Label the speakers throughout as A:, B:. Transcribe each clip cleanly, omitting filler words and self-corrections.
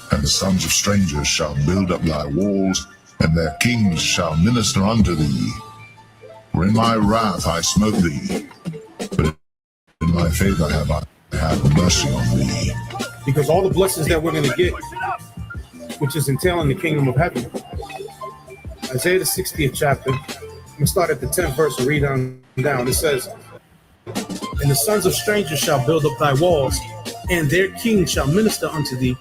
A: And the sons of strangers shall build up thy walls, and their kings shall minister unto thee. For in my wrath I smote thee, but in my favor have I had mercy on thee.
B: Because all the blessings that we're going to get, which is entailing the kingdom of heaven. Isaiah the 60th chapter, I'm going to start at the 10th verse and read on down. It says, and the sons of strangers shall build up thy walls, and their kings shall minister unto thee.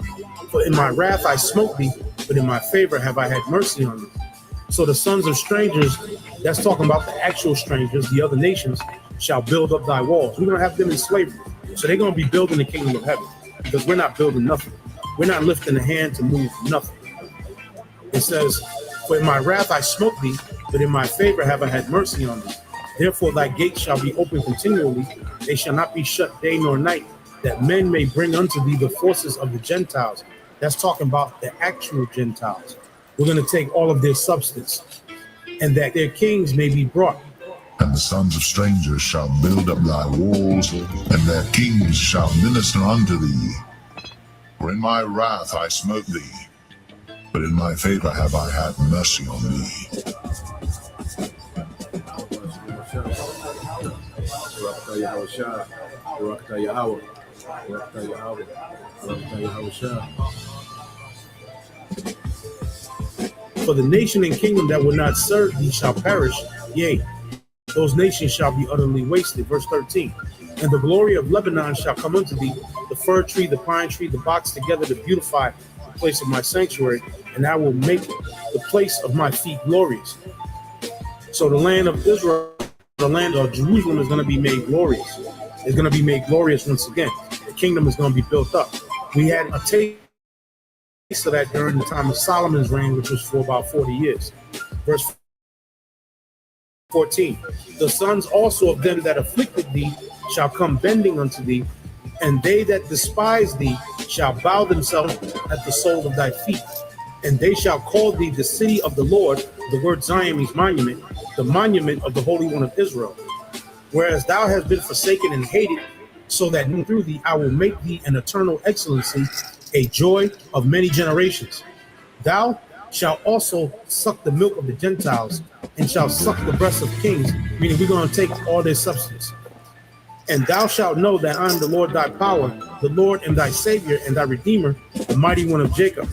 B: For in my wrath I smote thee, but in my favor have I had mercy on thee. So the sons of strangers, that's talking about the actual strangers, the other nations, shall build up thy walls. We're going to have them in slavery. So they're going to be building the kingdom of heaven, because we're not building nothing. We're not lifting a hand to move nothing. It says, for in my wrath I smote thee, but in my favor have I had mercy on thee. Therefore thy gates shall be open continually, they shall not be shut day nor night, that men may bring unto thee the forces of the Gentiles. That's talking about the actual Gentiles. We're going to take all of their substance, and that their kings may be brought.
A: And the sons of strangers shall build up thy walls, and their kings shall minister unto thee. For in my wrath I smote thee, but in my favor have I had mercy on thee.
B: For the nation and kingdom that will not serve thee shall perish, yea, those nations shall be utterly wasted. Verse 13. And the glory of Lebanon shall come unto thee, the fir tree, the pine tree, the box together to beautify the place of my sanctuary, and I will make the place of my feet glorious. So the land of Israel, the land of Jerusalem is going to be made glorious. It's going to be made glorious once again. The kingdom is going to be built up. We had a taste of that during the time of Solomon's reign, which was for about 40 years. Verse 14. The sons also of them that afflicted thee shall come bending unto thee, and they that despise thee shall bow themselves at the sole of thy feet. And they shall call thee the city of the Lord. The word Zion means monument, the monument of the Holy One of Israel. Whereas thou hast been forsaken and hated, so that through thee I will make thee an eternal excellency, a joy of many generations. Thou shalt also suck the milk of the Gentiles, and shalt suck the breasts of kings, meaning we're going to take all their substance. And thou shalt know that I am the Lord thy power, the Lord and thy Savior and thy Redeemer, the mighty one of Jacob.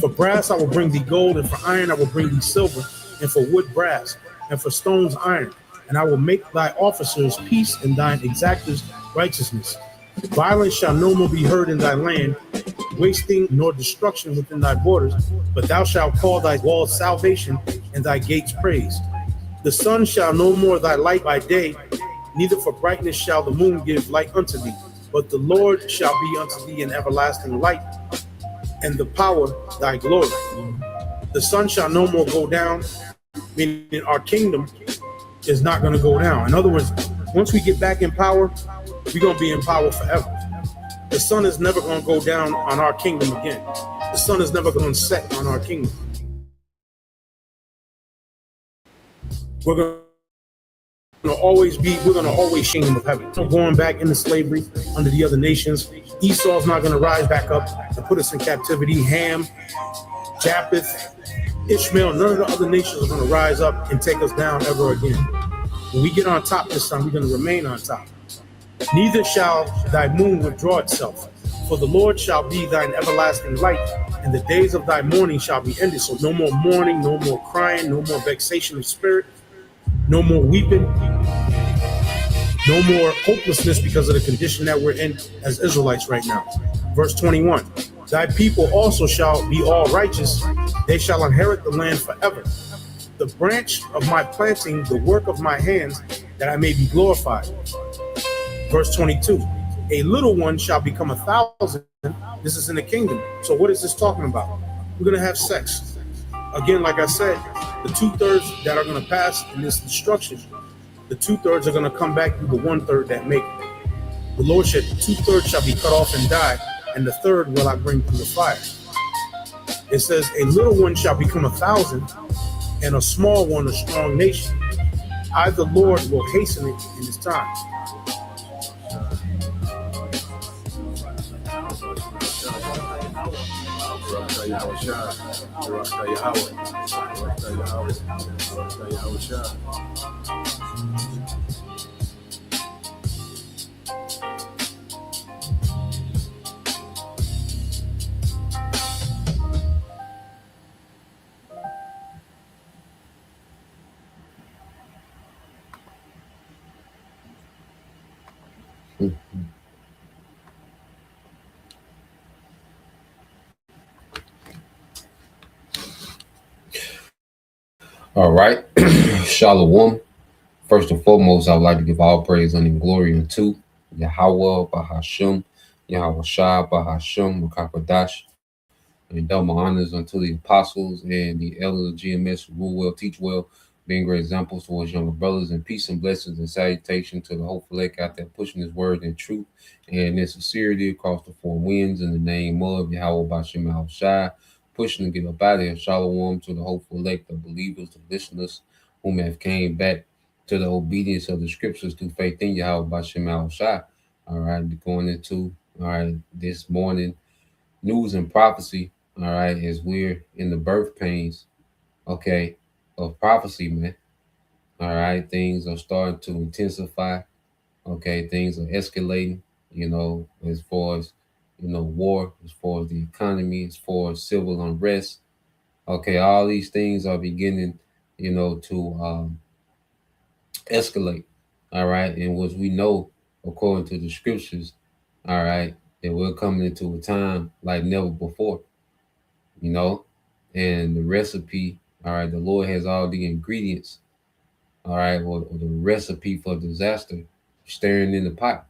B: For brass I will bring thee gold, and for iron I will bring thee silver, and for wood brass, and for stones iron. And I will make thy officers peace, and thine exactors righteousness. Violence shall no more be heard in thy land, wasting nor destruction within thy borders, but thou shalt call thy walls salvation, and thy gates praise. The sun shall no more thy light by day, neither for brightness shall the moon give light unto thee, but the Lord shall be unto thee an everlasting light, and the power thy glory. The sun shall no more go down, meaning our kingdom is not going to go down. In other words, once we get back in power, we're going to be in power forever. The sun is never going to go down on our kingdom again. The sun is never going to set on our kingdom. We're going to always kingdom of heaven. So going back into slavery under the other nations. Esau's not going to rise back up and put us in captivity. Ham, Japheth, Ishmael, none of the other nations are going to rise up and take us down ever again. When we get on top this time, we're going to remain on top. Neither shall thy moon withdraw itself, for the Lord shall be thine everlasting light, and the days of thy mourning shall be ended. So no more mourning, no more crying, no more vexation of spirit, no more weeping, no more hopelessness because of the condition that we're in as Israelites right now. Verse 21, thy people also shall be all righteous, they shall inherit the land forever. The branch of my planting, the work of my hands, that I may be glorified. Verse 22, a little one shall become 1,000. This is in the kingdom. So what is this talking about? We're going to have sex. Again, like I said, The 2/3 that are going to pass in this destruction, the 2/3 are going to come back through the 1/3 that make it. The Lord said, 2/3 shall be cut off and die, and the third will I bring through the fire. It says, a little one shall become 1,000, and a small one a strong nation. I, the Lord, will hasten it in his time.
C: All right. Shalom. First and foremost, I would like to give all praise and glory unto Yahweh Bahasham, Yahweh Shah Bahasham, Makakwadash, and double honors unto the apostles and the elders of GMS who rule well, teach well, being great examples towards younger brothers, and peace and blessings and salutation to the hopeful elect out there pushing his word in truth and in sincerity across the four winds in the name of Yahweh Bashem Al Shai, pushing to get up out of here. Shalom to the hopeful elect, the believers, the listeners whom have came back to the obedience of the scriptures through faith in Yahweh Bashem Al Shai. All right, going into this morning news and prophecy. All right, as we're in the birth pains, okay, of prophecy, man. All right, things are starting to intensify. Okay, things are escalating, as far as, war, as far as the economy, as far as civil unrest. Okay, all these things are beginning, to escalate. All right, and what we know, according to the scriptures, all right, that we're coming into a time like never before, and the recipe, all right, the Lord has all the ingredients, all right, or the recipe for disaster stirring in the pot.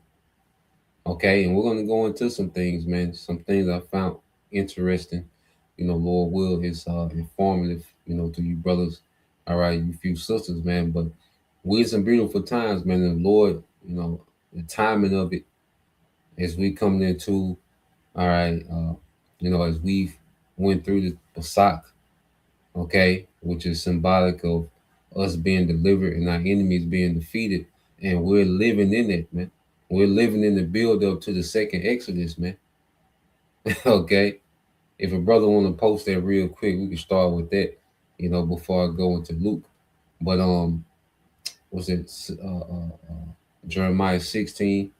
C: Okay, and we're going to go into some things, man. Some things I found interesting. Lord will is informative, to you brothers, all right, you few sisters, man. But we're some beautiful times, man. And the Lord, the timing of it as we coming into, all right, as we've went through the Pesach, okay, which is symbolic of us being delivered and our enemies being defeated. And we're living in it, man. We're living in the build up to the second Exodus, man. Okay. If a brother want to post that real quick, we can start with that, before I go into Luke. But was it Jeremiah 16,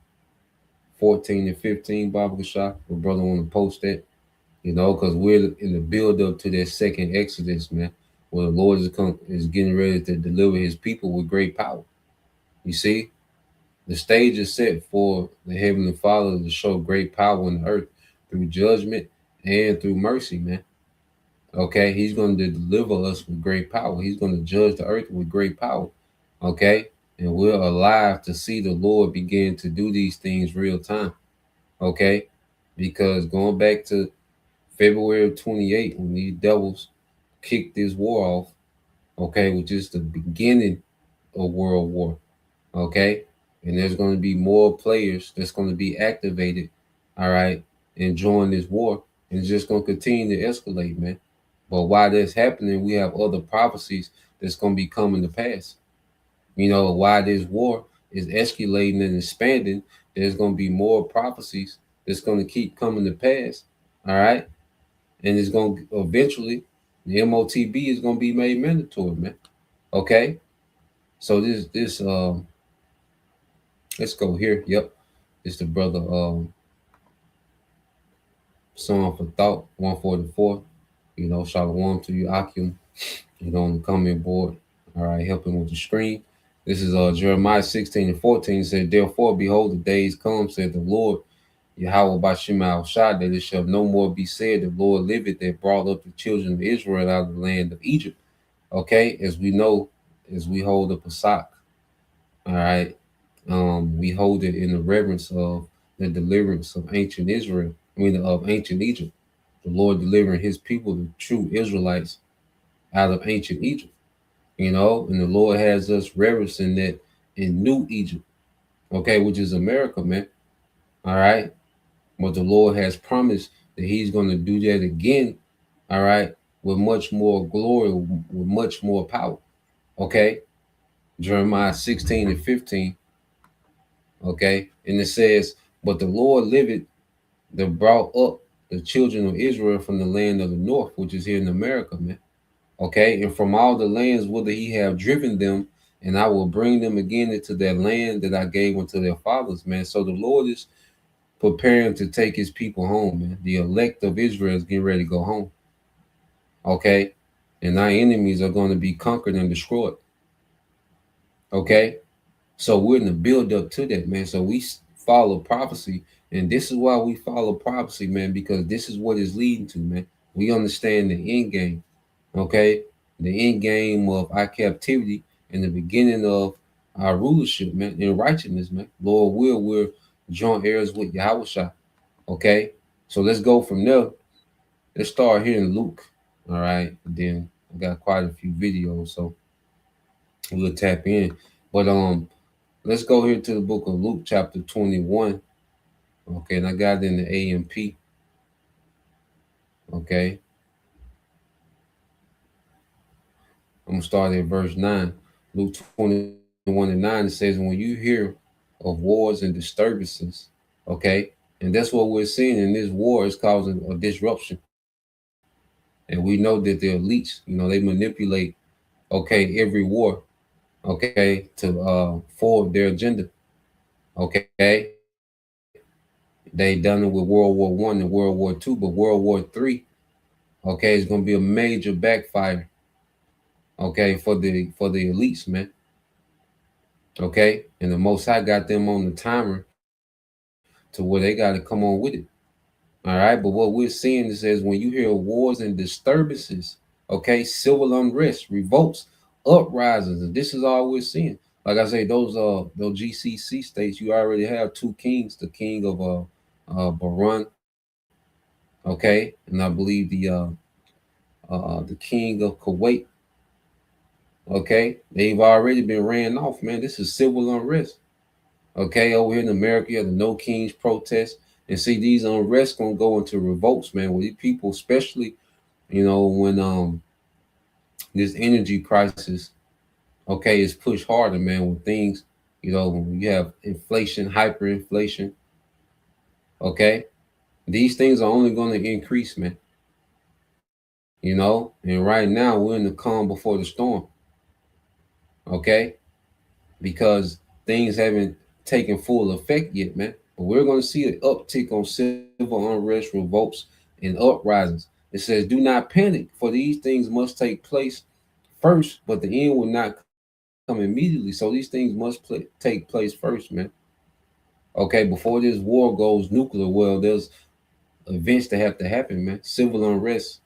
C: 14 and 15, Bible Shah? If a brother want to post that, because we're in the build up to that second Exodus, man, where the Lord is getting ready to deliver his people with great power. You see, the stage is set for the Heavenly Father to show great power in the earth through judgment and through mercy, man. Okay, he's going to deliver us with great power. He's going to judge the earth with great power. Okay, and we're alive to see the Lord begin to do these things real time. Okay, because going back to February of 28, when these devils kicked this war off, okay, which is the beginning of World War, okay, and there's going to be more players that's going to be activated, all right, and join this war, and it's just going to continue to escalate, man. But while that's happening, we have other prophecies that's going to be coming to pass. While this war is escalating and expanding, there's going to be more prophecies that's going to keep coming to pass, all right, and it's going to eventually, the MOTB is going to be made mandatory, man. Okay, so this let's go here. Yep, it's the brother Song for Thought 144. Shalom to you, Akim. On the comment board. All right, helping with the screen. This is Jeremiah 16 and 14. It said, therefore, behold, the days come, said the Lord, Yahweh Bashem Al Shai, that it shall no more be said, the Lord liveth, that brought up the children of Israel out of the land of Egypt. Okay, as we know, as we hold the Pesach, all right, we hold it in the reverence of the deliverance of ancient Israel, of ancient Egypt. The Lord delivering his people, the true Israelites, out of ancient Egypt. you know, and the Lord has us reverencing that in New Egypt, okay, which is America, man. All right. But the Lord has promised that He's going to do that again, all right, with much more glory, with much more power. Okay. Jeremiah 16 and 15. Okay. And it says, but the Lord liveth that brought up the children of Israel from the land of the north, which is here in America, man. Okay. And from all the lands whither he have driven them, and I will bring them again into that land that I gave unto their fathers, man. So the Lord is preparing to take his people home, man. The elect of Israel is getting ready to go home. Okay. And our enemies are going to be conquered and destroyed. Okay. So we're in the build up to that, man. So we follow prophecy. And this is why we follow prophecy, man, because this is what it's leading to, man. We understand the end game. Okay. The end game of our captivity and the beginning of our rulership, man, in righteousness, man. Lord will, we're joint heirs with Yahweh. Okay. So let's go from there. Let's start here in Luke. All right. Then I got quite a few videos, so we'll tap in. But let's go here to the book of Luke, chapter 21. Okay, and I got it in the AMP. Okay. I'm gonna start at verse 9. Luke 21 and 9, it says, when you hear of wars and disturbances, okay, and that's what we're seeing in this war is causing a disruption. And we know that the elites, you know, they manipulate, okay, every war, okay, to forward their agenda. Okay. They done it with World War One and World War Two, but World War Three, okay, is gonna be a major backfire, okay, for the elites, man. Okay. And the most high got them on the timer to where they gotta come on with it. All right. But what we're seeing is says when you hear wars and disturbances, okay, civil unrest, revolts, uprisings, and this is all we're seeing. Like I say, those GCC states, you already have two kings, the king of Bahrain, okay, and I believe the king of Kuwait, okay, they've already been ran off, man. This is civil unrest, okay. Over here in America, you have the No Kings protest, and see these unrest gonna go into revolts, man. With these people, especially, you know, when this energy crisis, okay, is pushed harder, man. When things, you know, when you have inflation, hyperinflation, okay, these things are only going to increase, man. You know, and right now we're in the calm before the storm, okay, because things haven't taken full effect yet, man. But we're going to see an uptick on civil unrest, revolts, and uprisings. It says, do not panic, for these things must take place first, but the end will not come immediately. So these things must take place first, man. Okay, before this war goes nuclear, well, there's events that have to happen, man. Civil unrest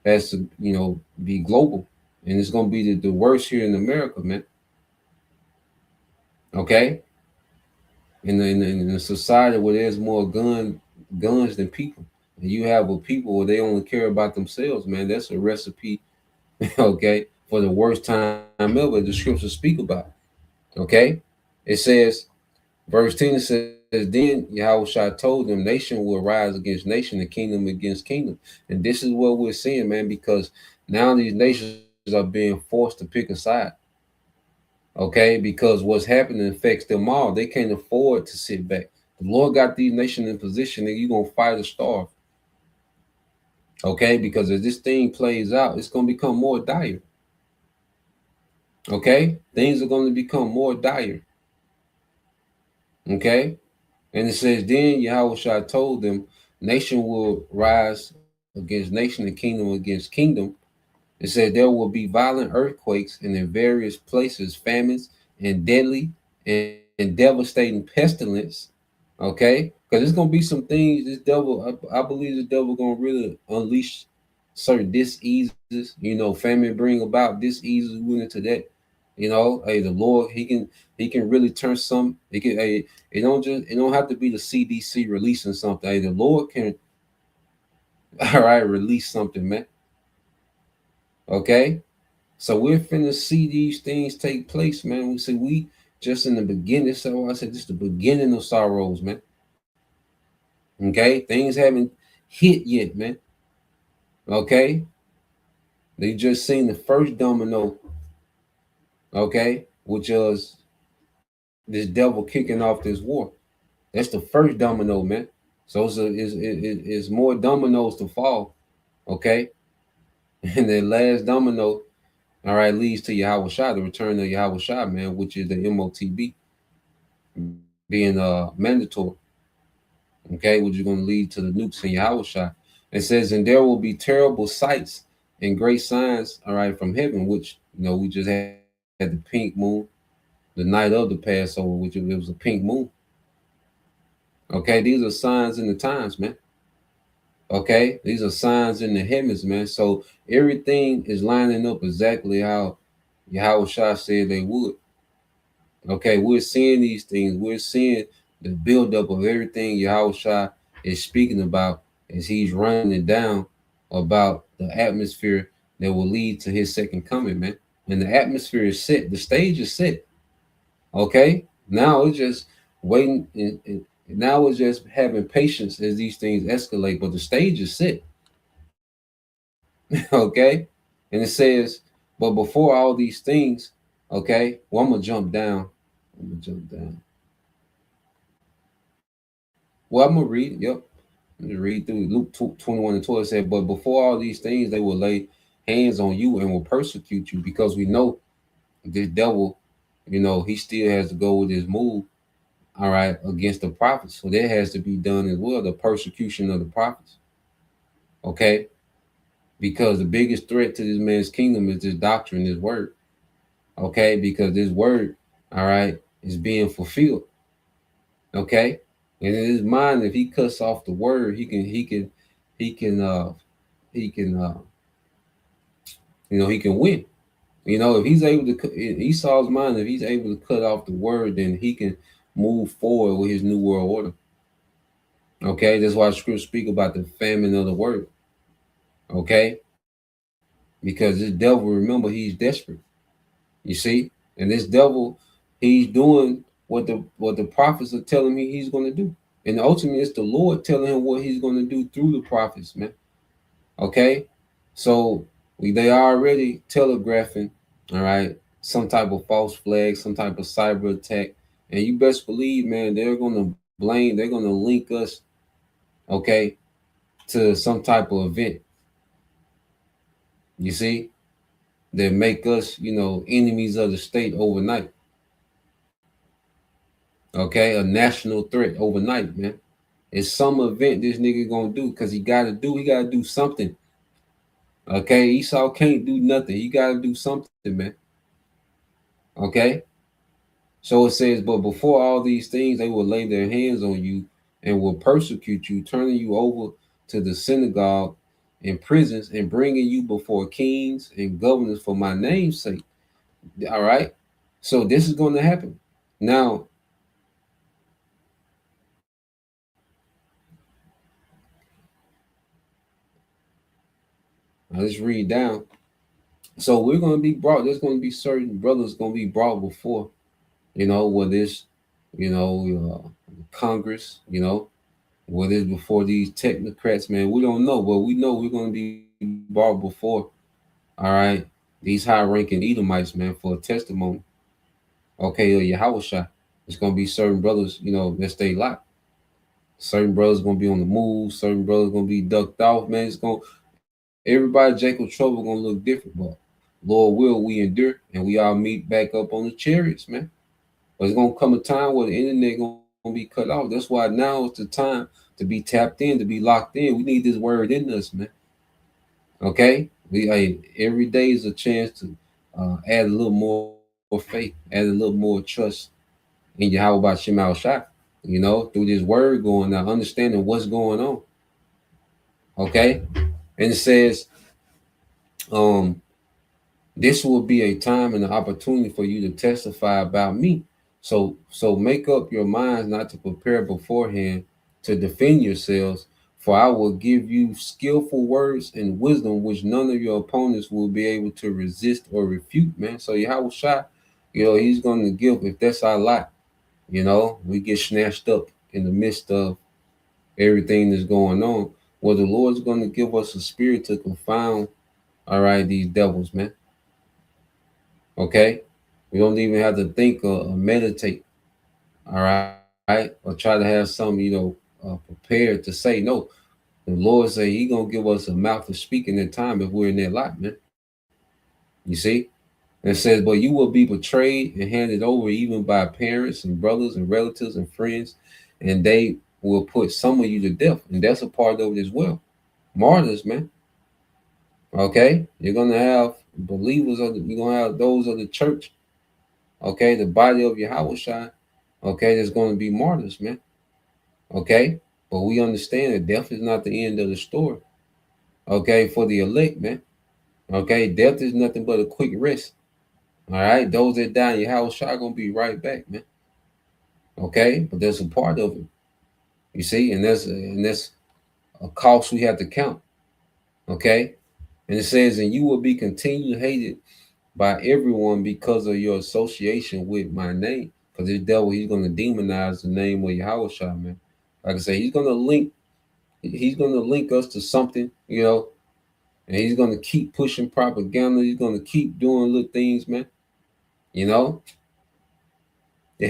C: has to, you know, be global, and it's gonna be the worst here in America, man. Okay, in a society where there's more guns than people, and you have a people where they only care about themselves, man. That's a recipe, okay, for the worst time ever. The scriptures speak about. Okay, it says, verse 10 says, then Yahushua told them, nation will rise against nation and kingdom against kingdom. And this is what we're seeing, man, because now these nations are being forced to pick a side. Okay, because what's happening affects them all. They can't afford to sit back. The Lord got these nations in position and you're going to fight or starve. Okay, because as this thing plays out, it's going to become more dire. Okay, things are going to become more dire. Okay, and it says, then Yahushua told them, nation will rise against nation and kingdom against kingdom. It said there will be violent earthquakes and in various places famines and deadly and devastating pestilence. Okay, because there's gonna be some things. This devil, I believe, the devil gonna really unleash certain diseases. You know, famine bring about diseases. We went into that. You know, hey, the Lord, he can really turn some. He can, hey, it don't have to be the CDC releasing something. Hey, the Lord can, all right, release something, man. Okay, So we're finna see these things take place, man. We say we just in the beginning. So I said this is the beginning of sorrows, man. Okay, things haven't hit yet, man. Okay, they just seen the first domino. Okay, which was this devil kicking off this war. That's the first domino, man. So it's more dominoes to fall. Okay, and the last domino, all right, leads to Yahweh Shai, the return of Yahweh Shai, man, which is the MOTB being mandatory. Okay, which is going to lead to the nukes in Yahweh Shai. It says, and there will be terrible sights and great signs, all right, from heaven, which we just had the pink moon, the night of the Passover, which it was a pink moon. Okay, these are signs in the times, man. Okay, these are signs in the heavens, man. So everything is lining up exactly how Yahweh Shai said they would. Okay, we're seeing these things. We're seeing the buildup of everything Yahweh Shai is speaking about as he's running it down about the atmosphere that will lead to his second coming, man. And the atmosphere is set. The stage is set. Okay, now it's just waiting. And now it's just having patience as these things escalate. But the stage is set. Okay, and it says, but before all these things, okay, well, I'm gonna jump down. Well, I'm gonna read. Yep, I'm gonna read through Luke 21 and 12. It said, but before all these things, they will lay hands on you and will persecute you, because we know this devil, he still has to go with his move, all right, against the prophets. So that has to be done as well, the persecution of the prophets. Okay, because the biggest threat to this man's kingdom is this doctrine, this word. Okay, because this word, all right, is being fulfilled. Okay, and in his mind, if he cuts off the word, he can he can win. If he's able to, in Esau's mind, if he's able to cut off the word, then he can move forward with his new world order. Okay, that's why scriptures speak about the famine of the word. Okay, because this devil, remember, he's desperate. You see, and this devil, he's doing what the prophets are telling me he's going to do, and ultimately it's the Lord telling him what he's going to do through the prophets, man. Okay, so they are already telegraphing, all right, some type of false flag, some type of cyber attack, and you best believe, man, they're going to link us, okay, to some type of event. You see, that make us, enemies of the state overnight. Okay, a national threat overnight, man. It's some event this nigga gonna do, because he gotta do something. Okay, Esau can't do nothing. He gotta do something, man. Okay, so it says, but before all these things, they will lay their hands on you and will persecute you, turning you over to the synagogue and prisons and bringing you before kings and governors for my name's sake. All right, so this is going to happen. Now let's read down. So we're going to be brought. There's going to be certain brothers going to be brought before, whether it's, Congress, whether it's before these technocrats, man. We don't know, but we know we're going to be brought before, all right, these high-ranking Edomites, man, for a testimony. Okay, Yahweh Shai. It's going to be certain brothers, that stay locked. Certain brothers going to be on the move. Certain brothers going to be ducked off, man. Everybody, Jacob trouble going to look different, but Lord will, we endure, and we all meet back up on the chariots, man. But it's going to come a time where the internet going to be cut off. That's why now is the time to be tapped in, to be locked in. We need this word in us, man. Okay? Every day is a chance to add a little more faith, add a little more trust in Yahweh by Shema Shai, through this word going out, understanding what's going on. Okay? And it says, this will be a time and an opportunity for you to testify about me. So make up your minds not to prepare beforehand to defend yourselves, For I will give you skillful words and wisdom, which none of your opponents will be able to resist or refute, man. So Yahweh Shai, he's going to give, if that's our lot, we get snatched up in the midst of everything that's going on. Well, the Lord's going to give us a spirit to confound, all right, these devils, man. Okay? We don't even have to think or meditate, all right, or try to have some, prepared to say. No, the Lord say He gonna give us a mouth of speaking in time if we're in that lot, man. You see, and it says, but you will be betrayed and handed over even by parents and brothers and relatives and friends, and they will put some of you to death, and that's a part of it as well. Martyrs, man. Okay, you're gonna have believers you're gonna have those of the church. Okay, the body of Yahushua. Okay, there's gonna be martyrs, man. Okay, but we understand that death is not the end of the story. Okay, for the elect, man. Okay, death is nothing but a quick rest. All right, those that die in your house are gonna be right back, man. Okay, but there's a part of it, you see, and that's a cost we have to count. Okay, and it says, and you will be continually hated by everyone because of your association with my name. Because this devil, he's gonna demonize the name of Yahweh, man. Like I say, he's gonna link us to something, and he's gonna keep pushing propaganda. He's gonna keep doing little things, man. It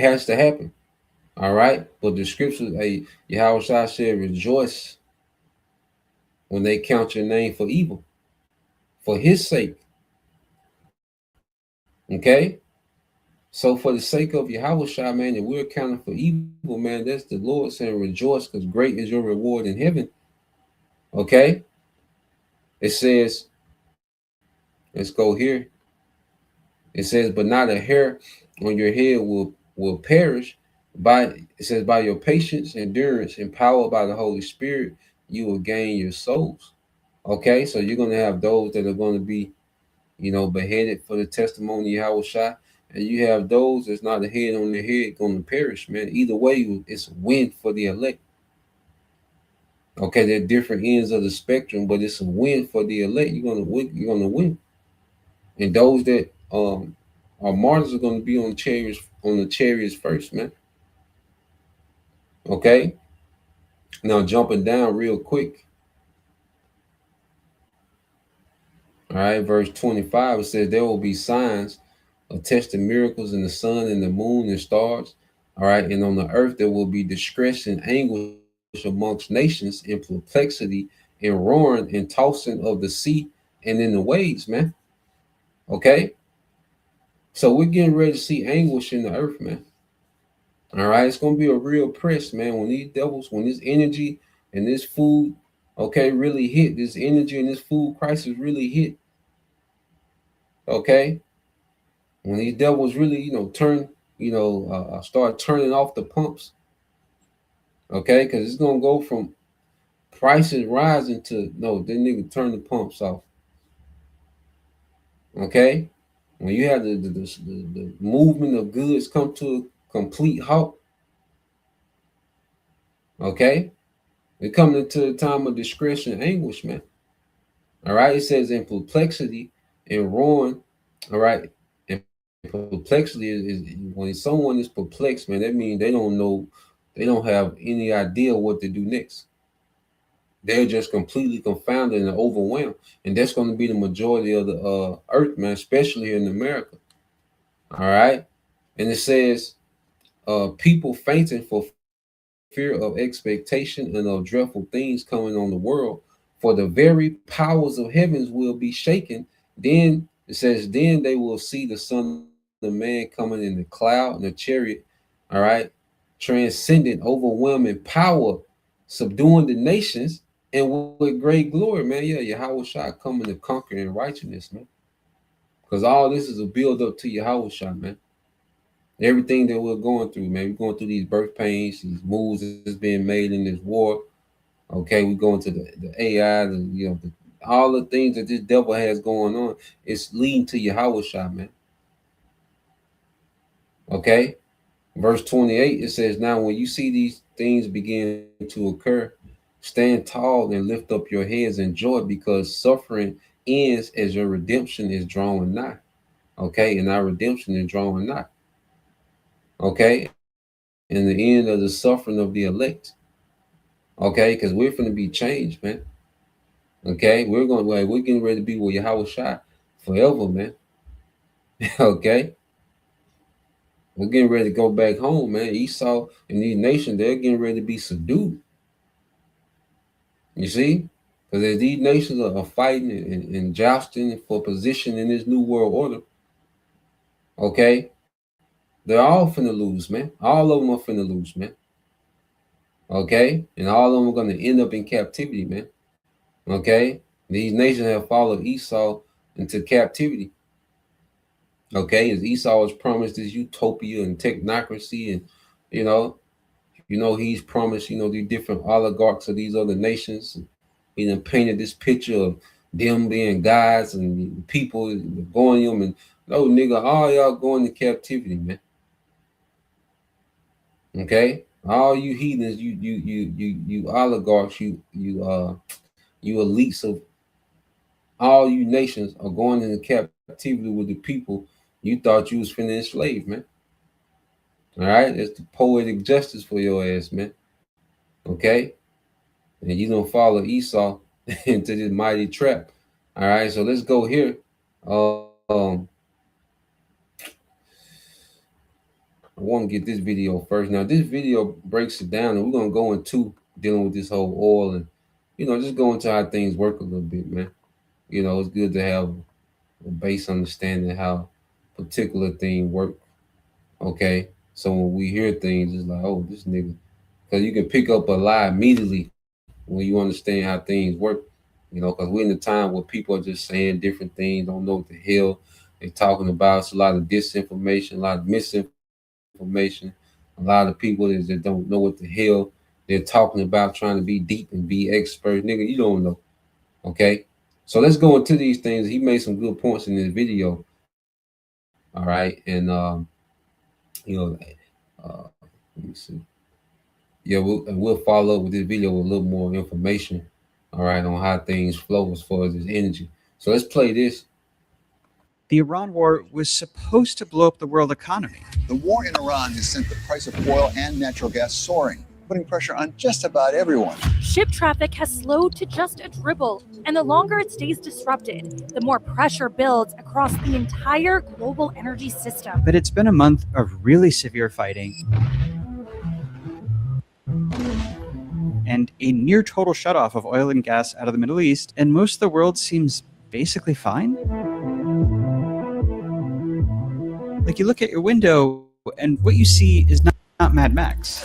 C: has to happen. All right. But the scriptures, Yahweh said, rejoice when they count your name for evil, for his sake. Okay. So for the sake of Yahweh, man, and we're accounting for evil, man, that's the Lord saying, rejoice, because great is your reward in heaven. Okay. It says, let's go here. It says, but not a hair on your head will perish. It says, by your patience, endurance, and power by the Holy Spirit, you will gain your souls. Okay, so you're gonna have those that are going to be, beheaded for the testimony of Yahweh, and you have those that's not a head on their head going to perish, man. Either way, it's a win for the elect. Okay, they're different ends of the spectrum, but it's a win for the elect. You're gonna win. You're gonna win, and those that our martyrs are going to be on the chariots first, man. Okay. Now jumping down real quick. All right, verse 25, it says there will be signs of testing miracles in the sun and the moon and stars. All right, and on the earth there will be distress and anguish amongst nations, and perplexity and roaring and tossing of the sea and in the waves, man. Okay. So we're getting ready to see anguish in the earth, man. All right, it's gonna be a real press, man. When these devils, when this energy and this food, okay, really hit, this energy and this food crisis really hit. Okay, when these devils really, start turning off the pumps. Okay, because it's gonna go from prices rising to no, then nigga turn the pumps off. Okay, when you have the movement of goods come to a complete halt. Okay. We're coming into a time of distress and anguish, man. All right. It says in perplexity and ruin. All right. And perplexity is when someone is perplexed, man, that means they don't know, they don't have any idea what to do next. They're just completely confounded and overwhelmed. And that's going to be the majority of the earth, man, especially in America. All right. And it says people fainting for fear of expectation and of dreadful things coming on the world, for the very powers of heavens will be shaken. Then it says, then they will see the Son of Man coming in the cloud and the chariot, all right, transcendent, overwhelming power, subduing the nations, and with great glory, man. Yeah, Yahweh Shah coming to conquer in righteousness, man. Because all this is a build up to Yahweh Shah, man. Everything that we're going through, man, we're going through these birth pains, these moves that's being made in this war. Okay, we're going to the AI, all the things that this devil has going on. It's leading to Yahweh Shah, man. Okay, verse 28, it says, now when you see these things begin to occur, Stand tall and lift up your heads in joy, because suffering ends as your redemption is drawing nigh. Okay, and our redemption is drawing nigh. Okay, and the end of the suffering of the elect. Okay, because we're going to be changed, man. Okay, we're getting ready to be with Yahweh Shai forever, man. Okay, we're getting ready to go back home, man. Esau and these nations, they're getting ready to be subdued. You see, because as these nations are fighting and jousting for position in this new world order, okay, they're all finna lose, man. All of them are finna lose, man. Okay, and all of them are going to end up in captivity, man. Okay, these nations have followed Esau into captivity. Okay, as Esau was promised this utopia and technocracy, and you know, he's promised, these different oligarchs of these other nations. He done painted this picture of them being gods and people going them, and no, nigga, all y'all going to captivity, man. Okay, all you heathens, you oligarchs, you elites of all you nations are going into captivity with the people you thought you was finna enslave, man. All right, it's the poetic justice for your ass, man. Okay, and you don't follow Esau into this mighty trap. All right, so let's go here. I want to get this video first. Now, this video breaks it down, and we're gonna go into dealing with this whole oil, and just go into how things work a little bit, man. It's good to have a base understanding how particular thing work. Okay, so when we hear things, it's like, oh, this nigga, because you can pick up a lie immediately when you understand how things work. Because we're in a time where people are just saying different things, don't know what the hell they're talking about. It's a lot of disinformation, a lot of misinformation, a lot of people that don't know what the hell they're talking about, trying to be deep and be expert. Nigga, you don't know. Okay, so let's go into these things. He made some good points in this video. All right, and let me see. Yeah, we'll follow up with this video with a little more information, all right, on how things flow as far as this energy. So let's play this.
D: The Iran war was supposed to blow up the world economy.
E: The war in Iran has sent the price of oil and natural gas soaring, putting pressure on just about everyone.
F: Ship traffic has slowed to just a dribble, and the longer it stays disrupted, the more pressure builds across the entire global energy system.
D: But it's been a month of really severe fighting and a near total shutoff of oil and gas out of the Middle East, and most of the world seems basically fine. Like, you look at your window and what you see is not Mad Max.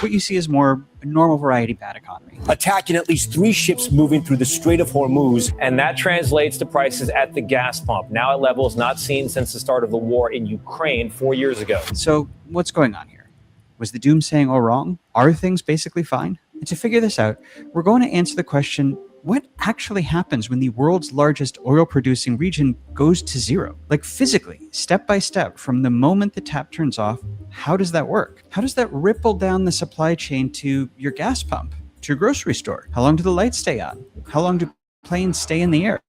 D: What you see is more a normal variety bad economy.
G: Attacking at least 3 ships moving through the Strait of Hormuz. And that translates to prices at the gas pump, now at levels not seen since the start of the war in Ukraine 4 years ago.
D: So what's going on here? Was the doomsaying all wrong? Are things basically fine? And to figure this out, we're going to answer the question, what actually happens when the world's largest oil-producing region goes to zero? Like, physically, step by step, from the moment the tap turns off, how does that work? How does that ripple down the supply chain to your gas pump, to your grocery store? How long do the lights stay on? How long do planes stay in the air?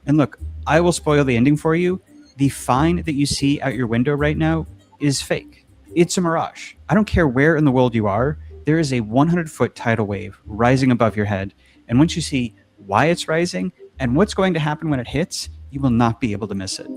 D: And look, I will spoil the ending for you. The fine that you see out your window right now is fake. It's a mirage. I don't care where in the world you are, there is a 100-foot tidal wave rising above your head. And once you see why it's rising and what's going to happen when it hits, you will not be able to miss it.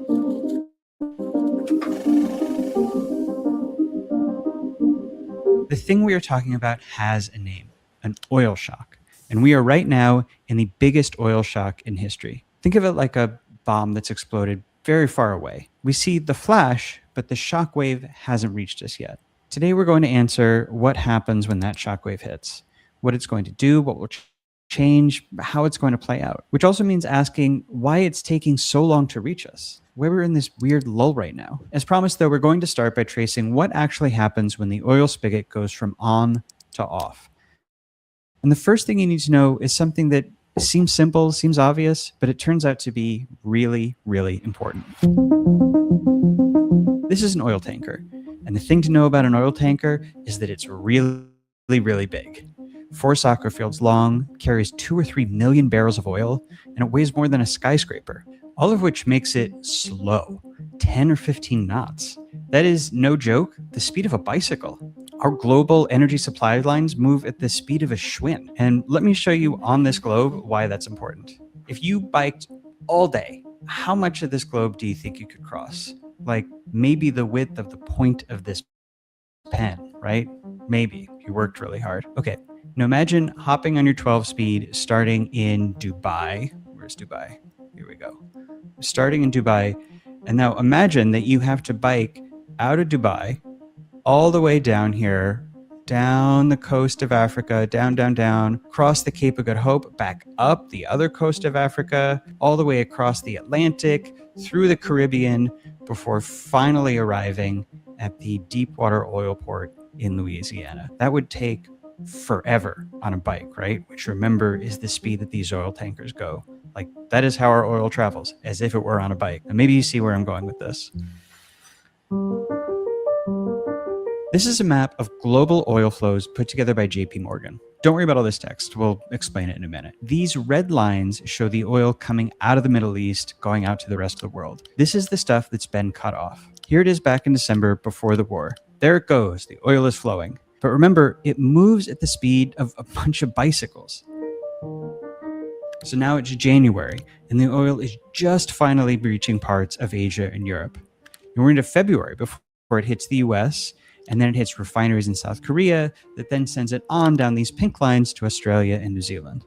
D: The thing we are talking about has a name, an oil shock. And we are right now in the biggest oil shock in history. Think of it like a bomb that's exploded very far away. We see the flash, but the shock wave hasn't reached us yet. Today, we're going to answer what happens when that shock wave hits, what it's going to do, what will change, how it's going to play out, which also means asking why it's taking so long to reach us, where we're in this weird lull right now. As promised, though, we're going to start by tracing what actually happens when the oil spigot goes from on to off. And the first thing you need to know is something that seems simple, seems obvious, but it turns out to be really, really important. This is an oil tanker. And the thing to know about an oil tanker is that it's really, really big. 4 soccer fields long, carries 2 or 3 million barrels of oil, and it weighs more than a skyscraper, all of which makes it slow, 10 or 15 knots. That is, no joke, the speed of a bicycle. Our global energy supply lines move at the speed of a Schwinn. And let me show you on this globe why that's important. If you biked all day, how much of this globe do you think you could cross? Like maybe the width of the point of this pen, right? Maybe. You worked really hard. Okay. Now imagine hopping on your 12 speed starting in Dubai. Where's Dubai? Here we go. Starting in Dubai. And now imagine that you have to bike out of Dubai all the way down here, down the coast of Africa, down, across the Cape of Good Hope, back up the other coast of Africa, all the way across the Atlantic, through the Caribbean, before finally arriving at the deepwater oil port in Louisiana. That would take forever on a bike, right? Which, remember, is the speed that these oil tankers go. Like, that is how our oil travels, as if it were on a bike. And maybe you see where I'm going with this. This is a map of global oil flows put together by JP Morgan. Don't worry about all this text. We'll explain it in a minute. These red lines show the oil coming out of the Middle East, going out to the rest of the world. This is the stuff that's been cut off. Here it is back in December before the war. There it goes. The oil is flowing. But remember, it moves at the speed of a bunch of bicycles. So now it's January, and the oil is just finally reaching parts of Asia and Europe. And we're into February before it hits the US, and then it hits refineries in South Korea that then sends it on down these pink lines to Australia and New Zealand.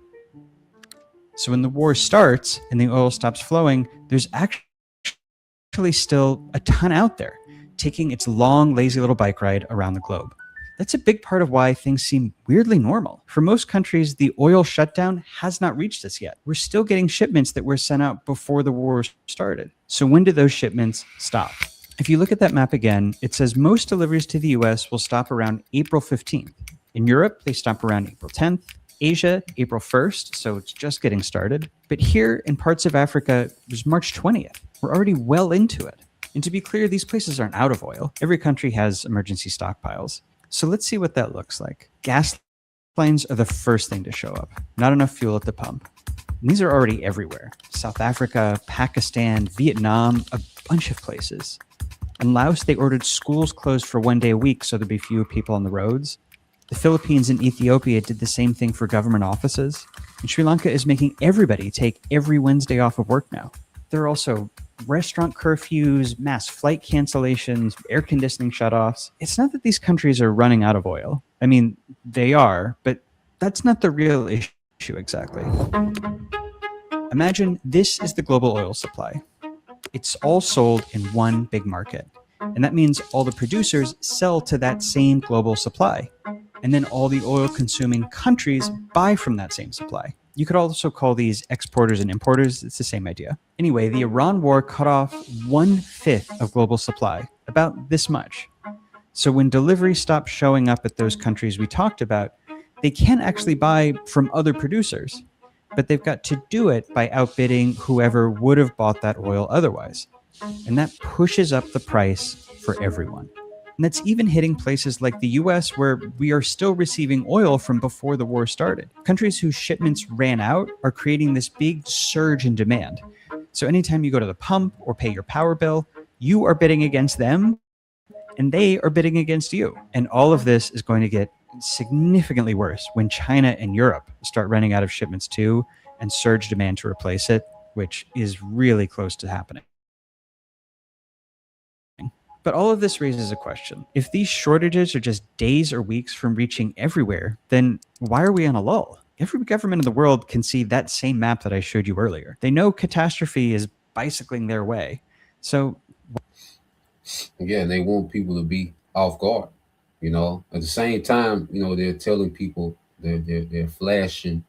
D: So when the war starts and the oil stops flowing, there's actually still a ton out there, taking its long, lazy little bike ride around the globe. That's a big part of why things seem weirdly normal. For most countries, the oil shutdown has not reached us yet. We're still getting shipments that were sent out before the war started. So when did those shipments stop? If you look at that map again, it says most deliveries to the US will stop around April 15th. In Europe, they stop around April 10th. Asia, April 1st, so it's just getting started. But here in parts of Africa, it was March 20th. We're already well into it. And to be clear, these places aren't out of oil. Every country has emergency stockpiles. So let's see what that looks like. Gas lines are the first thing to show up. Not enough fuel at the pump. And these are already everywhere. South Africa, Pakistan, Vietnam, a bunch of places. In Laos, they ordered schools closed for 1 day a week so there'd be fewer people on the roads. The Philippines and Ethiopia did the same thing for government offices. And Sri Lanka is making everybody take every Wednesday off of work now. There are also restaurant curfews, mass flight cancellations, air conditioning shutoffs. It's not that these countries are running out of oil. I mean, they are, but that's not the real issue exactly. Imagine this is the global oil supply. It's all sold in one big market. And that means all the producers sell to that same global supply. And then all the oil consuming countries buy from that same supply. You could also call these exporters and importers. It's the same idea. Anyway, the Iran war cut off 1/5 of global supply, about this much. So when deliveries stop showing up at those countries we talked about, they can actually buy from other producers, but they've got to do it by outbidding whoever would have bought that oil otherwise. And that pushes up the price for everyone. And that's even hitting places like the US, where we are still receiving oil from before the war started. Countries whose shipments ran out are creating this big surge in demand. So anytime you go to the pump or pay your power bill, you are bidding against them and they are bidding against you. And all of this is going to get significantly worse when China and Europe start running out of shipments too and surge demand to replace it, which is really close to happening. But all of this raises a question. If these shortages are just days or weeks from reaching everywhere, then why are we on a lull? Every government in the world can see that same map that I showed you earlier. They know catastrophe is bicycling their way. So
C: again, they want people to be off guard. You know, at the same time, you know, they're telling people they're flashing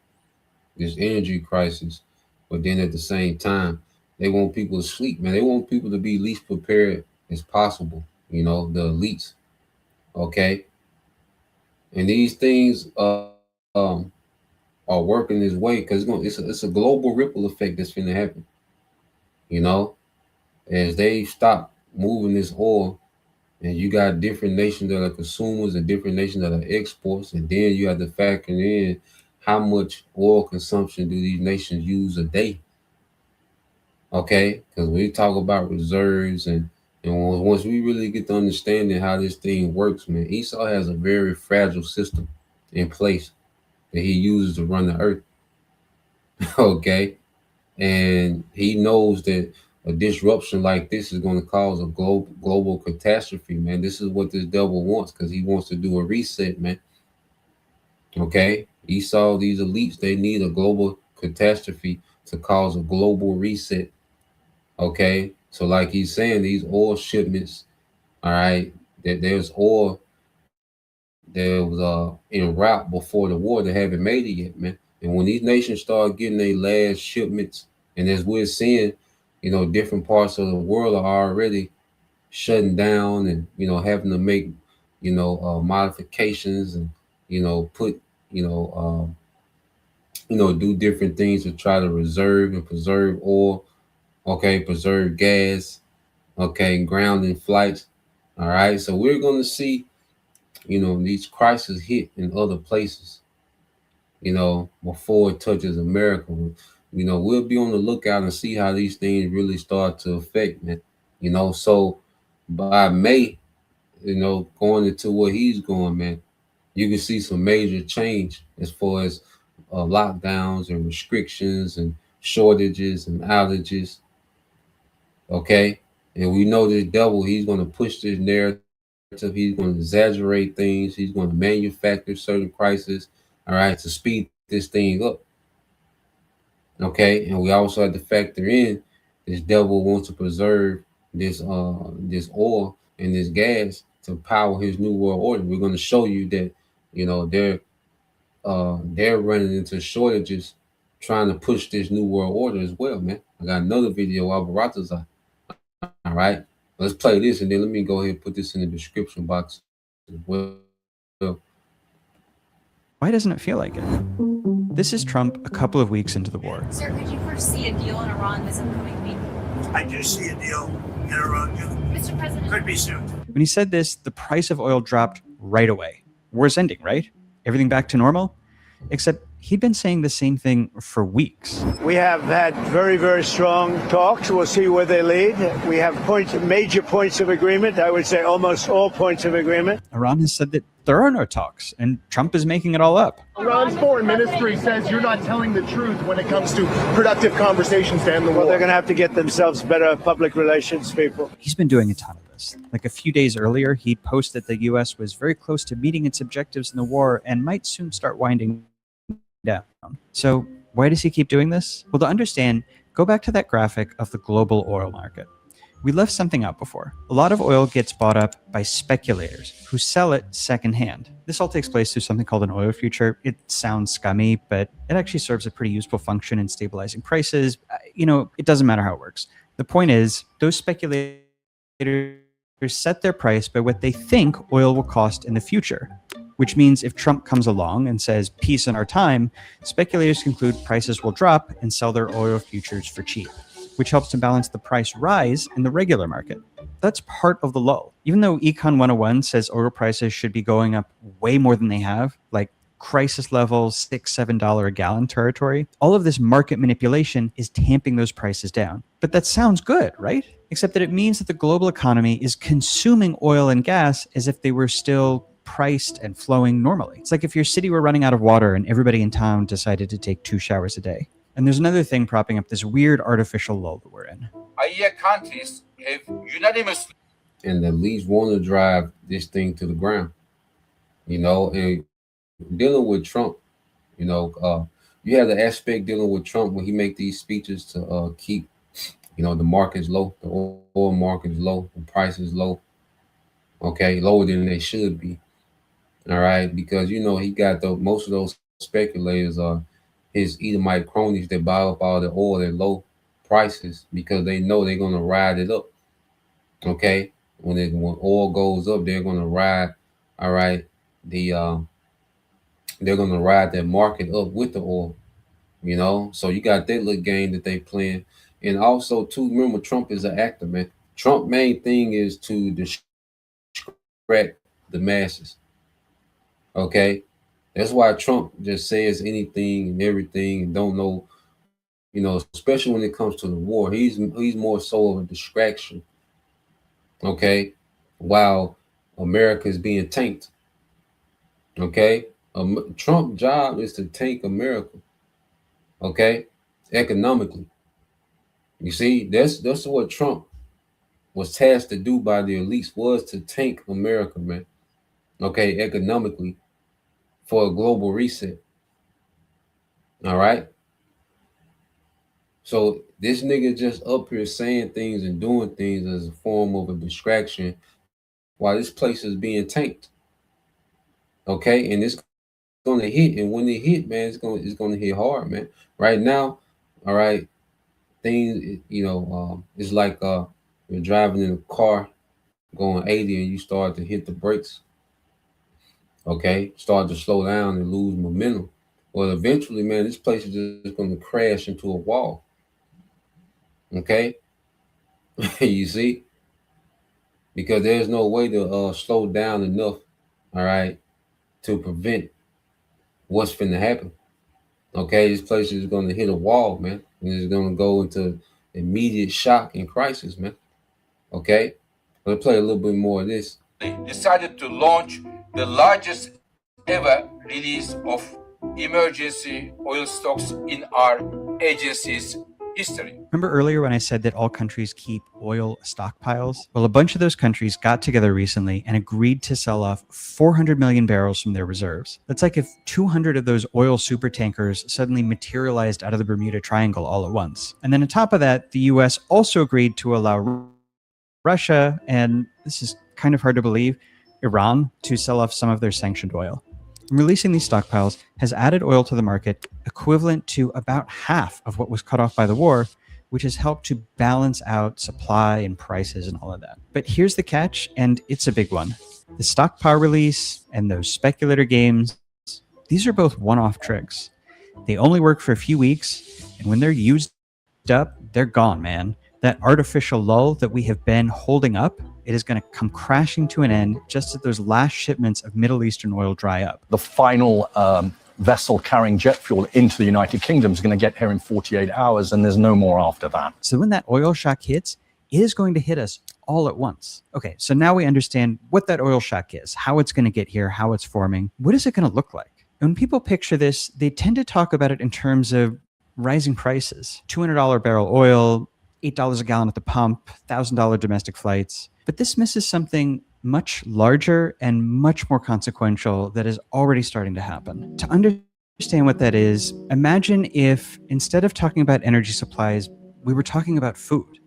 C: this energy crisis, but then at the same time, they want people to sleep, man. They want people to be least prepared as possible, you know, the elites. Okay. And these things are working this way because it's a global ripple effect that's going to happen. You know, as they stop moving this oil And you got different nations that are consumers and different nations that are exports. And then you have to factor in how much oil consumption do these nations use a day. Okay, because when we talk about reserves and once we really get to understanding how this thing works, man, Esau has a very fragile system in place that he uses to run the earth. Okay, and he knows that a disruption like this is going to cause a global catastrophe, man. This is what this devil wants because he wants to do a reset, man. Okay, Esau, these elites, they need a global catastrophe to cause a global reset. Okay, so like he's saying, these oil shipments, all right, that there's oil that was en route before the war. They haven't made it yet, man. And when these nations start getting their last shipments, and as we're seeing, different parts of the world are already shutting down and having to make modifications and put do different things to try to reserve and preserve oil. Okay, preserve gas. Okay, grounding flights. All right, so we're going to see these crises hit in other places, before it touches America. We'll be on the lookout and see how these things really start to affect, man. So by May, going into where he's going, man, you can see some major change as far as lockdowns and restrictions and shortages and outages. Okay. And we know this devil, he's going to push this narrative. He's going to exaggerate things. He's going to manufacture certain crises, all right, to speed this thing up. Okay. And we also have to factor in this devil wants to preserve this oil and this gas to power his new world order. We're going to show you that, they're running into shortages trying to push this new world order as well, man. I got another video of Baratazar. All right. Let's play this and then let me go ahead and put this in the description box as well.
D: Why doesn't it feel like it? This is Trump a couple of weeks into the war.
H: Sir, could you foresee a deal in Iran this upcoming week?
I: I do see a deal in Iran.
H: Mr. President,
I: Could be soon.
D: When he said this, the price of oil dropped right away. War's ending, right? Everything back to normal? Except he'd been saying the same thing for weeks.
J: We have had very, very strong talks. We'll see where they lead. We have major points of agreement. I would say almost all points of agreement.
D: Iran has said that there are no talks, and Trump is making it all up.
K: Iran's foreign ministry says you're not telling the truth when it comes to productive conversations to end the war.
J: Well, they're going to have to get themselves better public relations people.
D: He's been doing a ton of this. Like a few days earlier, he posted the U.S. was very close to meeting its objectives in the war and might soon start winding down. So why does he keep doing this? Well, to understand, go back to that graphic of the global oil market. We left something out before. A lot of oil gets bought up by speculators who sell it secondhand. This all takes place through something called an oil future. It sounds scummy, but it actually serves a pretty useful function in stabilizing prices. It doesn't matter how it works. The point is, those speculators set their price by what they think oil will cost in the future. Which means if Trump comes along and says, peace in our time, speculators conclude prices will drop and sell their oil futures for cheap, which helps to balance the price rise in the regular market. That's part of the lull. Even though Econ 101 says oil prices should be going up way more than they have, like crisis level $6, $7 a gallon territory, all of this market manipulation is tamping those prices down. But that sounds good, right? Except that it means that the global economy is consuming oil and gas as if they were still priced and flowing normally. It's like if your city were running out of water and everybody in town decided to take 2 showers a day. And there's another thing propping up this weird artificial lull that we're in.
L: IEA countries have unanimously
C: and at least want to drive this thing to the ground. And dealing with Trump, you have the aspect dealing with Trump when he make these speeches to keep, the markets low, the oil market is low, the price is low, okay, lower than they should be. All right, because he got most of those speculators are his Edomite cronies that buy up all the oil at low prices because they know they're gonna ride it up. Okay, when oil goes up, they're gonna ride. All right, they're gonna ride that market up with the oil. So you got that little game that they playing, and also too. Remember, Trump is an actor, man. Trump's main thing is to destroy distract the masses. Okay, that's why Trump just says anything and everything and don't know, especially when it comes to the war. He's more so of a distraction. Okay, while America is being tanked. Okay, Trump's job is to tank America. Okay, economically. You see, that's what Trump was tasked to do by the elites, was to tank America, man. Okay, economically, for a global reset. All right. So this nigga just up here saying things and doing things as a form of a distraction while this place is being tanked. Okay, and it's gonna hit, and when it hit, man, it's gonna hit hard, man. Right now, all right, things, it's like you're driving in a car going 80 and you start to hit the brakes. Okay, start to slow down and lose momentum. Well, eventually, man, this place is just gonna crash into a wall. Okay, you see, because there's no way to slow down enough, all right, to prevent what's finna happen. Okay, this place is going to hit a wall, man, and it's going to go into immediate shock and crisis, man. Okay, let's play a little bit more of this.
L: They decided to launch the largest ever release of emergency oil stocks in our agency's history.
D: Remember earlier when I said that all countries keep oil stockpiles? Well, a bunch of those countries got together recently and agreed to sell off 400 million barrels from their reserves. That's like if 200 of those oil super tankers suddenly materialized out of the Bermuda Triangle all at once. And then on top of that, the US also agreed to allow Russia, and this is kind of hard to believe, Iran, to sell off some of their sanctioned oil. And releasing these stockpiles has added oil to the market equivalent to about half of what was cut off by the war, which has helped to balance out supply and prices and all of that. But here's the catch, and it's a big one. The stockpile release and those speculator games, these are both one-off tricks. They only work for a few weeks, and when they're used up, they're gone, man. That artificial lull that we have been holding up, it is going to come crashing to an end just as those last shipments of Middle Eastern oil dry up.
M: The final vessel carrying jet fuel into the United Kingdom is going to get here in 48 hours, and there's no more after that.
D: So when that oil shock hits, it is going to hit us all at once. Okay, so now we understand what that oil shock is, how it's going to get here, how it's forming. What is it going to look like? And when people picture this, they tend to talk about it in terms of rising prices. $200 barrel oil, $8 a gallon at the pump, $1,000 domestic flights. But this misses something much larger and much more consequential that is already starting to happen. To understand what that is, imagine if instead of talking about energy supplies, we were talking about food.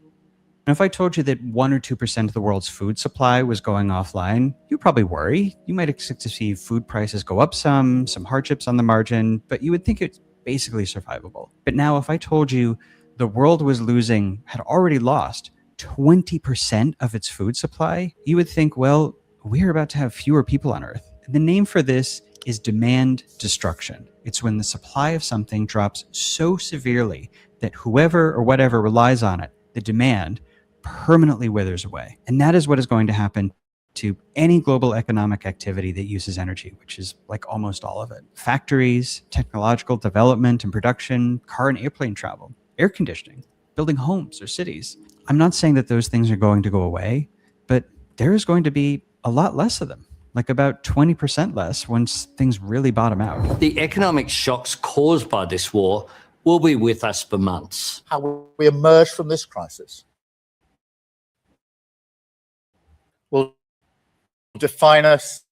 D: And if I told you that 1 or 2% of the world's food supply was going offline, you'd probably worry. You might expect to see food prices go up some hardships on the margin, but you would think it's basically survivable. But now if I told you the world had already lost 20% of its food supply, you would think, well, we're about to have fewer people on Earth. And the name for this is demand destruction. It's when the supply of something drops so severely that whoever or whatever relies on it, the demand, permanently withers away. And that is what is going to happen to any global economic activity that uses energy, which is like almost all of it. Factories, technological development and production, car and airplane travel, air conditioning, building homes or cities. I'm not saying that those things are going to go away, but there is going to be a lot less of them, like about 20% less once things really bottom out.
N: The economic shocks caused by this war will be with us for months.
O: How we emerge from this crisis will define us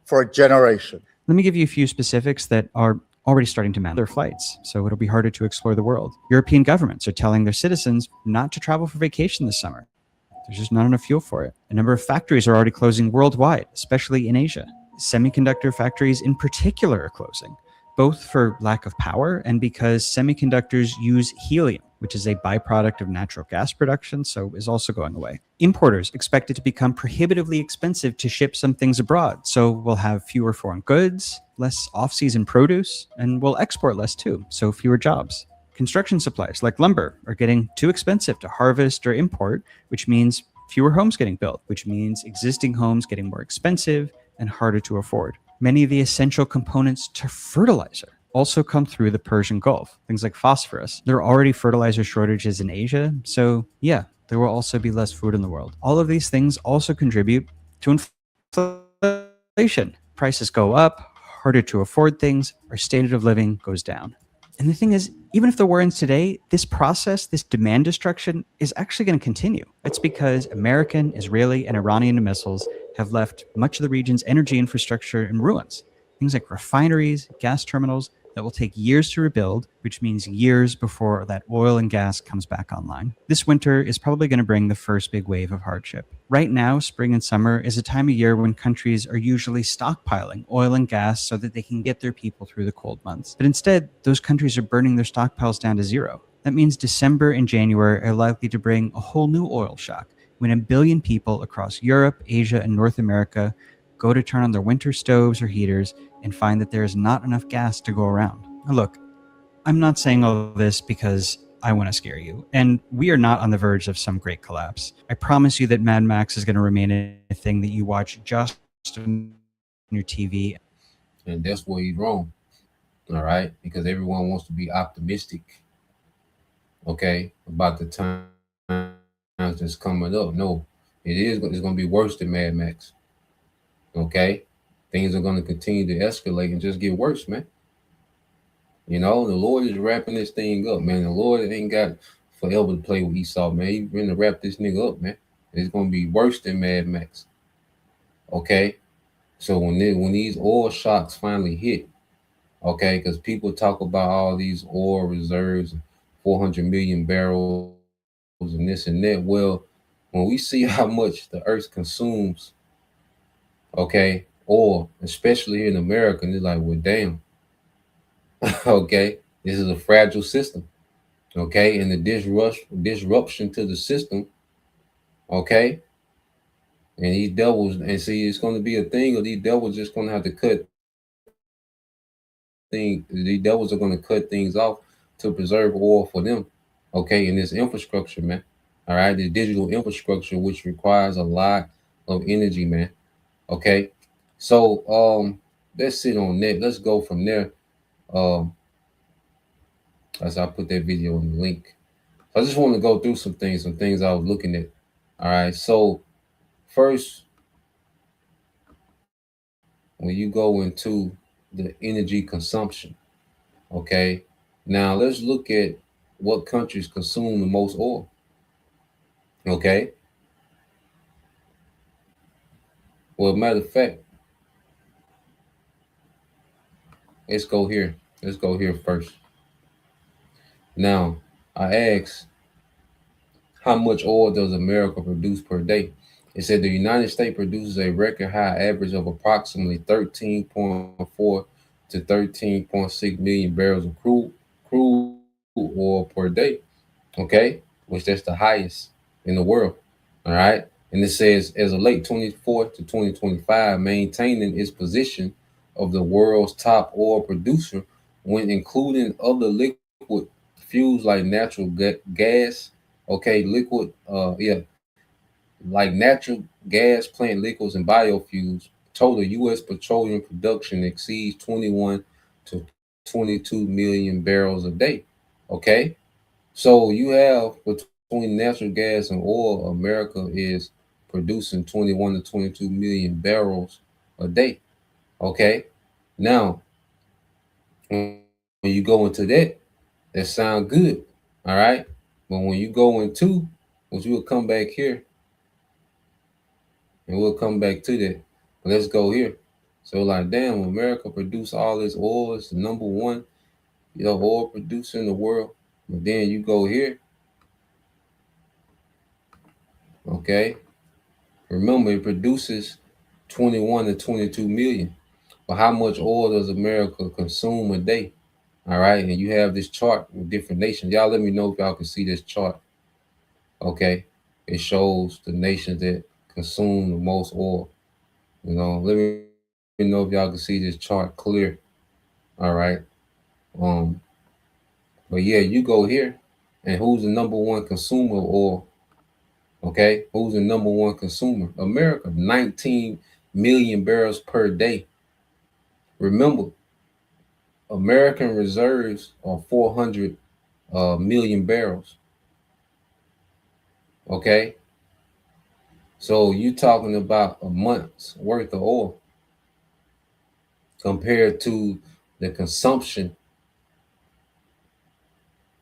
O: for a generation.
D: Let me give you a few specifics that are already starting to mount their flights, so it'll be harder to explore the world. European governments are telling their citizens not to travel for vacation this summer. There's just not enough fuel for it. A number of factories are already closing worldwide, especially in Asia. Semiconductor factories in particular are closing, both for lack of power and because semiconductors use helium, which is a byproduct of natural gas production, so is also going away. Importers expect it to become prohibitively expensive to ship some things abroad, so we'll have fewer foreign goods, less off-season produce, and we'll export less too, so fewer jobs. Construction supplies like lumber are getting too expensive to harvest or import, which means fewer homes getting built, which means existing homes getting more expensive and harder to afford. Many of the essential components to fertilizer also come through the Persian Gulf, things like phosphorus. There are already fertilizer shortages in Asia, so yeah, there will also be less food in the world. All of these things also contribute to inflation. Prices go up, harder to afford things, our standard of living goes down. And the thing is, even if the war ends today, this process, this demand destruction, is actually going to continue. It's because American, Israeli, and Iranian missiles have left much of the region's energy infrastructure in ruins. Things like refineries, gas terminals that will take years to rebuild, which means years before that oil and gas comes back online. This winter is probably going to bring the first big wave of hardship. Right now, spring and summer is a time of year when countries are usually stockpiling oil and gas so that they can get their people through the cold months. But instead, those countries are burning their stockpiles down to zero. That means December and January are likely to bring a whole new oil shock when a billion people across Europe, Asia, and North America go to turn on their winter stoves or heaters and find that there is not enough gas to go around. Now look, I'm not saying all this because I want to scare you, and we are not on the verge of some great collapse. I promise you that Mad Max is going to remain a thing that you watch just on your TV.
C: And that's where he's wrong. All right, because everyone wants to be optimistic, okay, about the times that's coming up. No, it's going to be worse than Mad Max. Okay, things are going to continue to escalate and just get worse, man. You know, the Lord is wrapping this thing up, man. The Lord ain't got forever to play with Esau, man. He's going to wrap this nigga up, man. It's going to be worse than Mad Max. Okay, so when these oil shocks finally hit, okay, because people talk about all these oil reserves, 400 million barrels and this and that. Well, when we see how much the earth consumes, okay, oil, especially here in America, and it's like, well, damn, okay, this is a fragile system, okay, and the disruption to the system, okay, and these devils, and see, it's going to be a thing, or these devils just going to have to cut things. The devils are going to cut things off to preserve oil for them, okay, in this infrastructure, man. All right, the digital infrastructure, which requires a lot of energy, man. Okay, so let's sit on that. Let's go from there. As I put that video in the link. I just want to go through some things I was looking at. All right, so first, when you go into the energy consumption, okay, now let's look at what countries consume the most oil. Okay. Well, matter of fact, let's go here. Let's go here first. Now, I asked, how much oil does America produce per day? It said the United States produces a record high average of approximately 13.4 to 13.6 million barrels of crude oil per day. Okay, which that's the highest in the world. All right. And it says, as of late 24 to 2025, maintaining its position of the world's top oil producer when including other liquid fuels like natural gas, okay, like natural gas, plant liquids, and biofuels. Total U.S. petroleum production exceeds 21 to 22 million barrels a day. Okay, so you have between natural gas and oil, America is producing 21 to 22 million barrels a day. Okay, now when you go into that sounds good. All right, but when you go into, which we'll come back here, and we'll come back to that. But let's go here. So like, damn, America produce all this oil. It's the number one, oil producer in the world. But then you go here. Okay. Remember, it produces 21 to 22 million. But how much oil does America consume a day? All right. And you have this chart with different nations. Y'all let me know if y'all can see this chart. Okay. It shows the nations that consume the most oil. Let me know if y'all can see this chart clear. All right. But yeah, you go here, and who's the number one consumer of oil? Okay, who's the number one consumer? America, 19 million barrels per day. Remember, American reserves are 400 million barrels. Okay, so you're talking about a month's worth of oil compared to the consumption.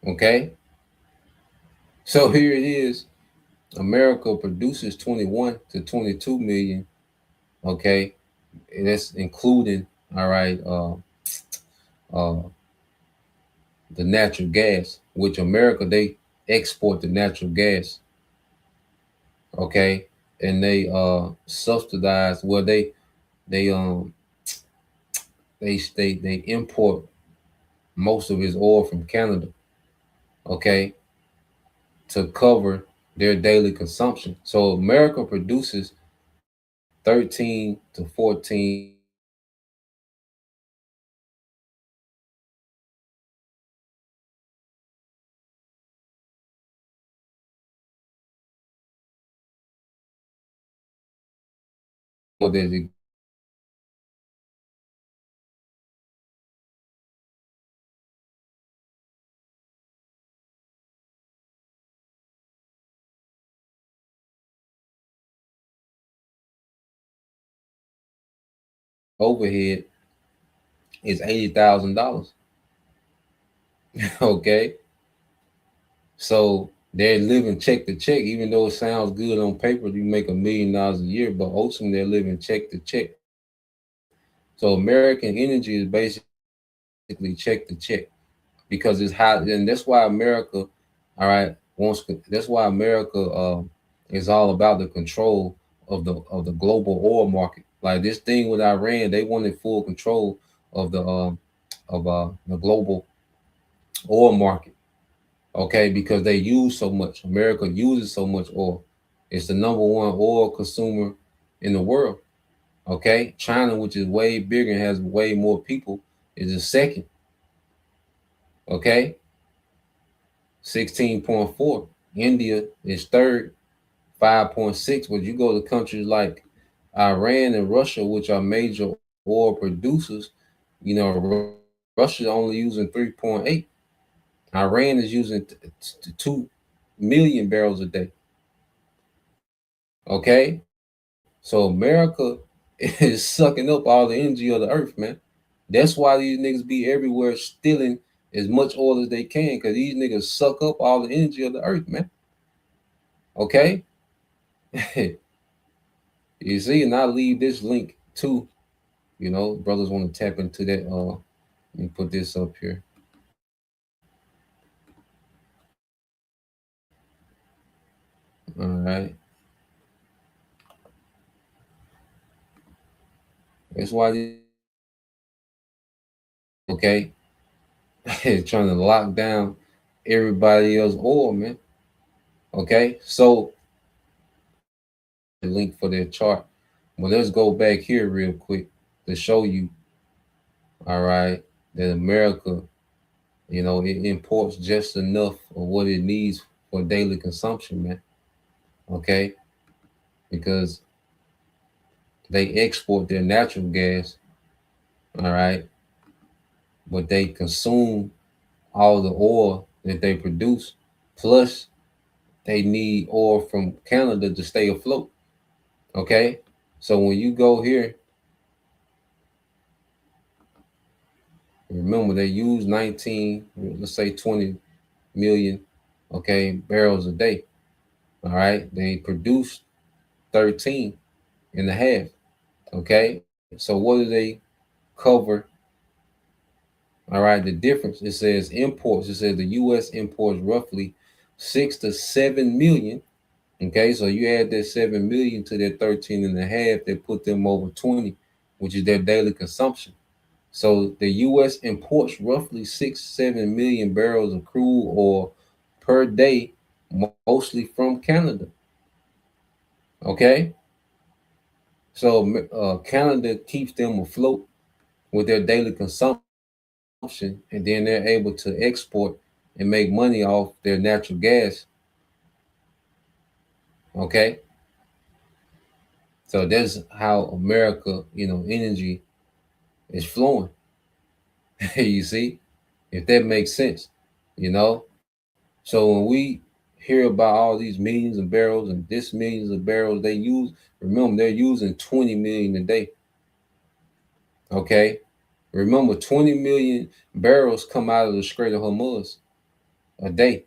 C: Okay, so here it is. America produces 21 to 22 million. Okay, and that's including, all right, uh, the natural gas, which America, they export the natural gas. Okay, and they subsidize. Well, they they import most of his oil from Canada. Okay, to cover their daily consumption. So America produces 13 to 14 overhead is $80,000. Okay, so they're living check to check, even though it sounds good on paper. You make $1 million a year, but ultimately they're living check to check. So American energy is basically check to check because it's high, and that's why America, all right, wants. That's why America is all about the control of the global oil market. Like this thing with Iran, they wanted full control of the global oil market. Okay, because they use so much. America uses so much oil. It's the number one oil consumer in the world. Okay, China, which is way bigger and has way more people, is the second. Okay, 16.4. India is third, 5.6. But you go to countries like Iran and Russia, which are major oil producers, you know, Russia only using 3.8. Iran is using 2 million barrels a day. Okay, so America is sucking up all the energy of the earth, man. That's why these niggas be everywhere stealing as much oil as they can, because these niggas suck up all the energy of the earth, man. Okay, you see, and I leave this link too. You know, brothers want to tap into that. Let me put this up here. All right. That's why okay, trying to lock down everybody else oil, man. Okay, so the link for their chart. Well, let's go back here real quick to show you, all right, that America, you know, it imports just enough of what it needs for daily consumption, man. Okay, because they export their natural gas, all right, but they consume all the oil that they produce, plus they need oil from Canada to stay afloat. Okay, so when you go here, remember they use 19, let's say 20 million, okay, barrels a day. All right, they produce 13 and a half. Okay, so what do they cover? All right, the difference, it says imports. It says the U.S. imports roughly 6 to 7 million. Okay, so you add that 7 million to their 13 and a half, they put them over 20, which is their daily consumption. So the U.S. imports roughly 6-7 million barrels of crude oil per day, mostly from Canada. Okay, so Canada keeps them afloat with their daily consumption, and then they're able to export and make money off their natural gas. Okay. So that's how America, energy is flowing. You see, if that makes sense, you know. So when we hear about all these millions of barrels and this millions of barrels, remember, they're using 20 million a day. Okay. Remember, 20 million barrels come out of the Strait of Hormuz a day.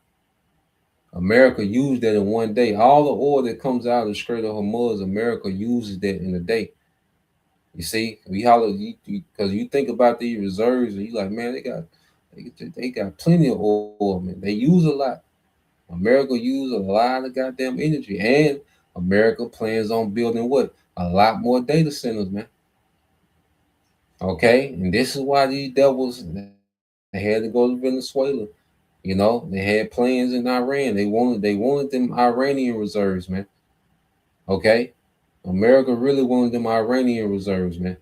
C: America used that in one day. All the oil that comes out of the Strait of Hormuz, America uses that in a day. You see, we holler because you think about these reserves, and you like, man, they got plenty of oil, man. They use a lot. America use a lot of goddamn energy, and America plans on building what? A lot more data centers, man. Okay, and this is why these devils, they had to go to Venezuela. They had plans in Iran. They wanted them Iranian reserves, man. Okay, America really wanted them Iranian reserves, man.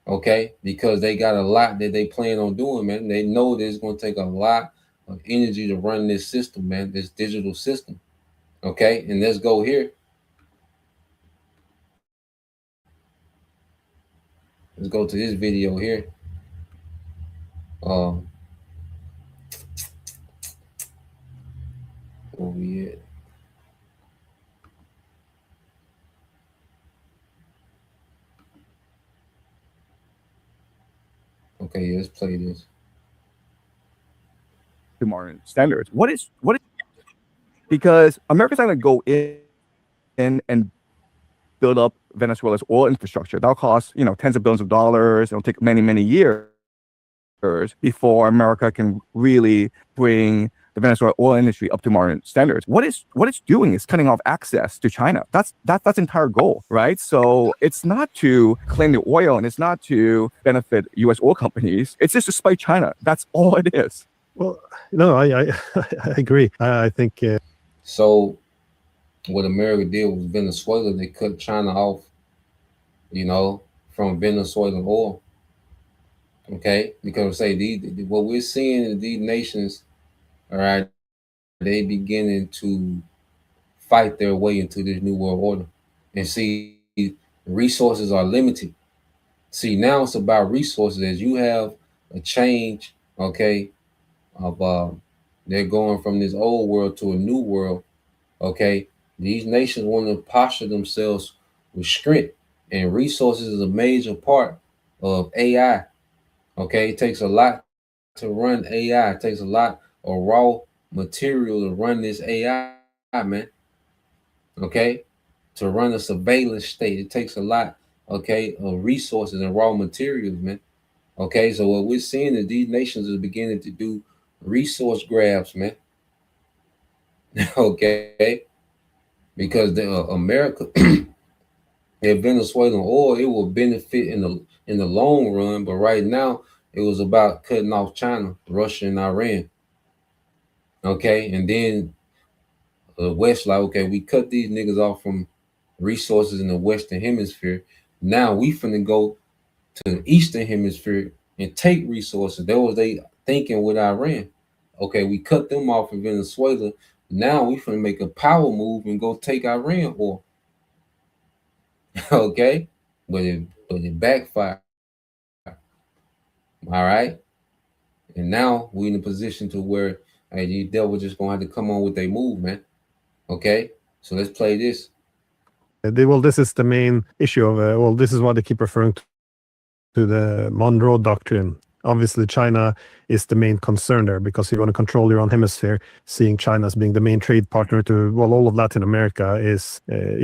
C: Okay, because they got a lot that they plan on doing, man. They know that it's going to take a lot of energy to run this system, man, this digital system. Okay, and let's go here. Let's go to this video here. Where we at? Okay, let's play this.
P: To modern standards. What is because America's not going to go in and build up Venezuela's oil infrastructure. That'll cost tens of billions of dollars. It'll take many years before America can really bring the Venezuela oil industry up to modern standards. What it's doing is cutting off access to China. That's entire goal, right? So it's not to claim the oil and it's not to benefit U.S. oil companies. It's just to spite China. That's all it is.
Q: Well, no, I agree. I think.
C: So what America did with Venezuela, they cut China off, from Venezuelan oil. Okay, because what we're seeing in these nations, all right, they beginning to fight their way into this new world order. And see, resources are limited. See, now it's about resources. As you have a change, okay, of they're going from this old world to a new world. Okay, these nations want to posture themselves with strength, and resources is a major part of AI. Okay, it takes a lot to run AI. It takes a lot of raw material to run this AI, man. Okay, to run a surveillance state, it takes a lot, okay, of resources and raw materials, man. Okay, so what we're seeing is these nations are beginning to do resource grabs, man. Okay, because the America, their Venezuelan oil, it will benefit in the long run, but right now it was about cutting off China, Russia, and Iran. Okay, and then the West, like, okay, we cut these niggas off from resources in the Western Hemisphere. Now we finna go to the Eastern Hemisphere and take resources. That was they thinking with Iran. Okay, we cut them off in Venezuela. Now we finna make a power move and go take Iran oil. Okay, but it backfired. All right, and now we in a position to where, hey, these devils just gonna have to come on with their move, man. Okay, so let's play this.
Q: Well, this is the main issue of this is why they keep referring to the Monroe Doctrine. Obviously, China is the main concern there because you want to control your own hemisphere. Seeing China as being the main trade partner to all of Latin America is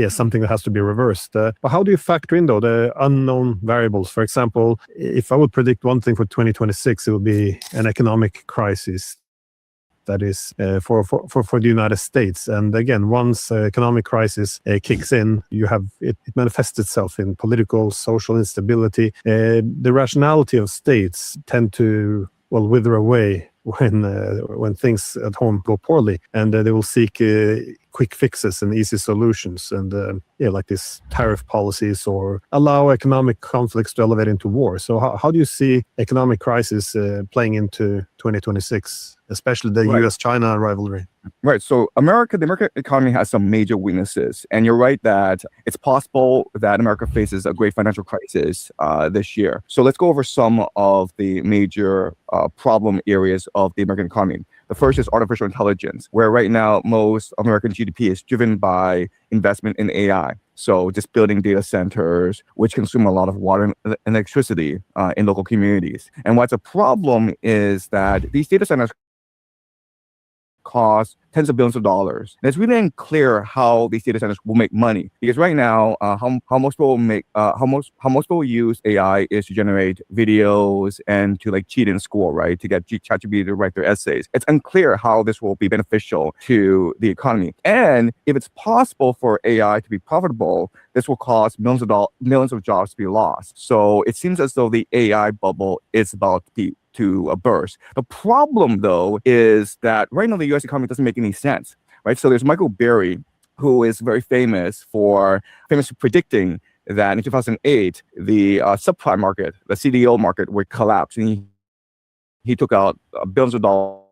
Q: something that has to be reversed. But how do you factor in though the unknown variables? For example, if I would predict one thing for 2026, it would be an economic crisis. That is for the United States. And again, once economic crisis kicks in, you have it manifests itself in political, social instability. The rationality of states tend to wither away when things at home go poorly, and they will seek quick fixes and easy solutions, and like these tariff policies, or allow economic conflicts to elevate into war. So how do you see economic crisis playing into 2026, especially the
P: Right.
Q: U.S.-China rivalry?
P: Right. So the American economy has some major weaknesses, and you're right that it's possible that America faces a great financial crisis this year. So let's go over some of the major problem areas of the American economy. The first is artificial intelligence, where right now most American GDP is driven by investment in AI. So just building data centers, which consume a lot of water and electricity in local communities. And what's a problem is that these data centers cost tens of billions of dollars. And it's really unclear how these data centers will make money, because right now, how most people make how most people use AI is to generate videos and to like cheat in school, right? To get ChatGPT to write their essays. It's unclear how this will be beneficial to the economy. And if it's possible for AI to be profitable, this will cause millions of jobs to be lost. So it seems as though the AI bubble is about to burst. The problem, though, is that right now the U.S. economy doesn't make any sense, right? So there's Michael Burry, who is very famous for predicting that in 2008 the subprime market, the CDO market, would collapse, and he took out billions of dollars.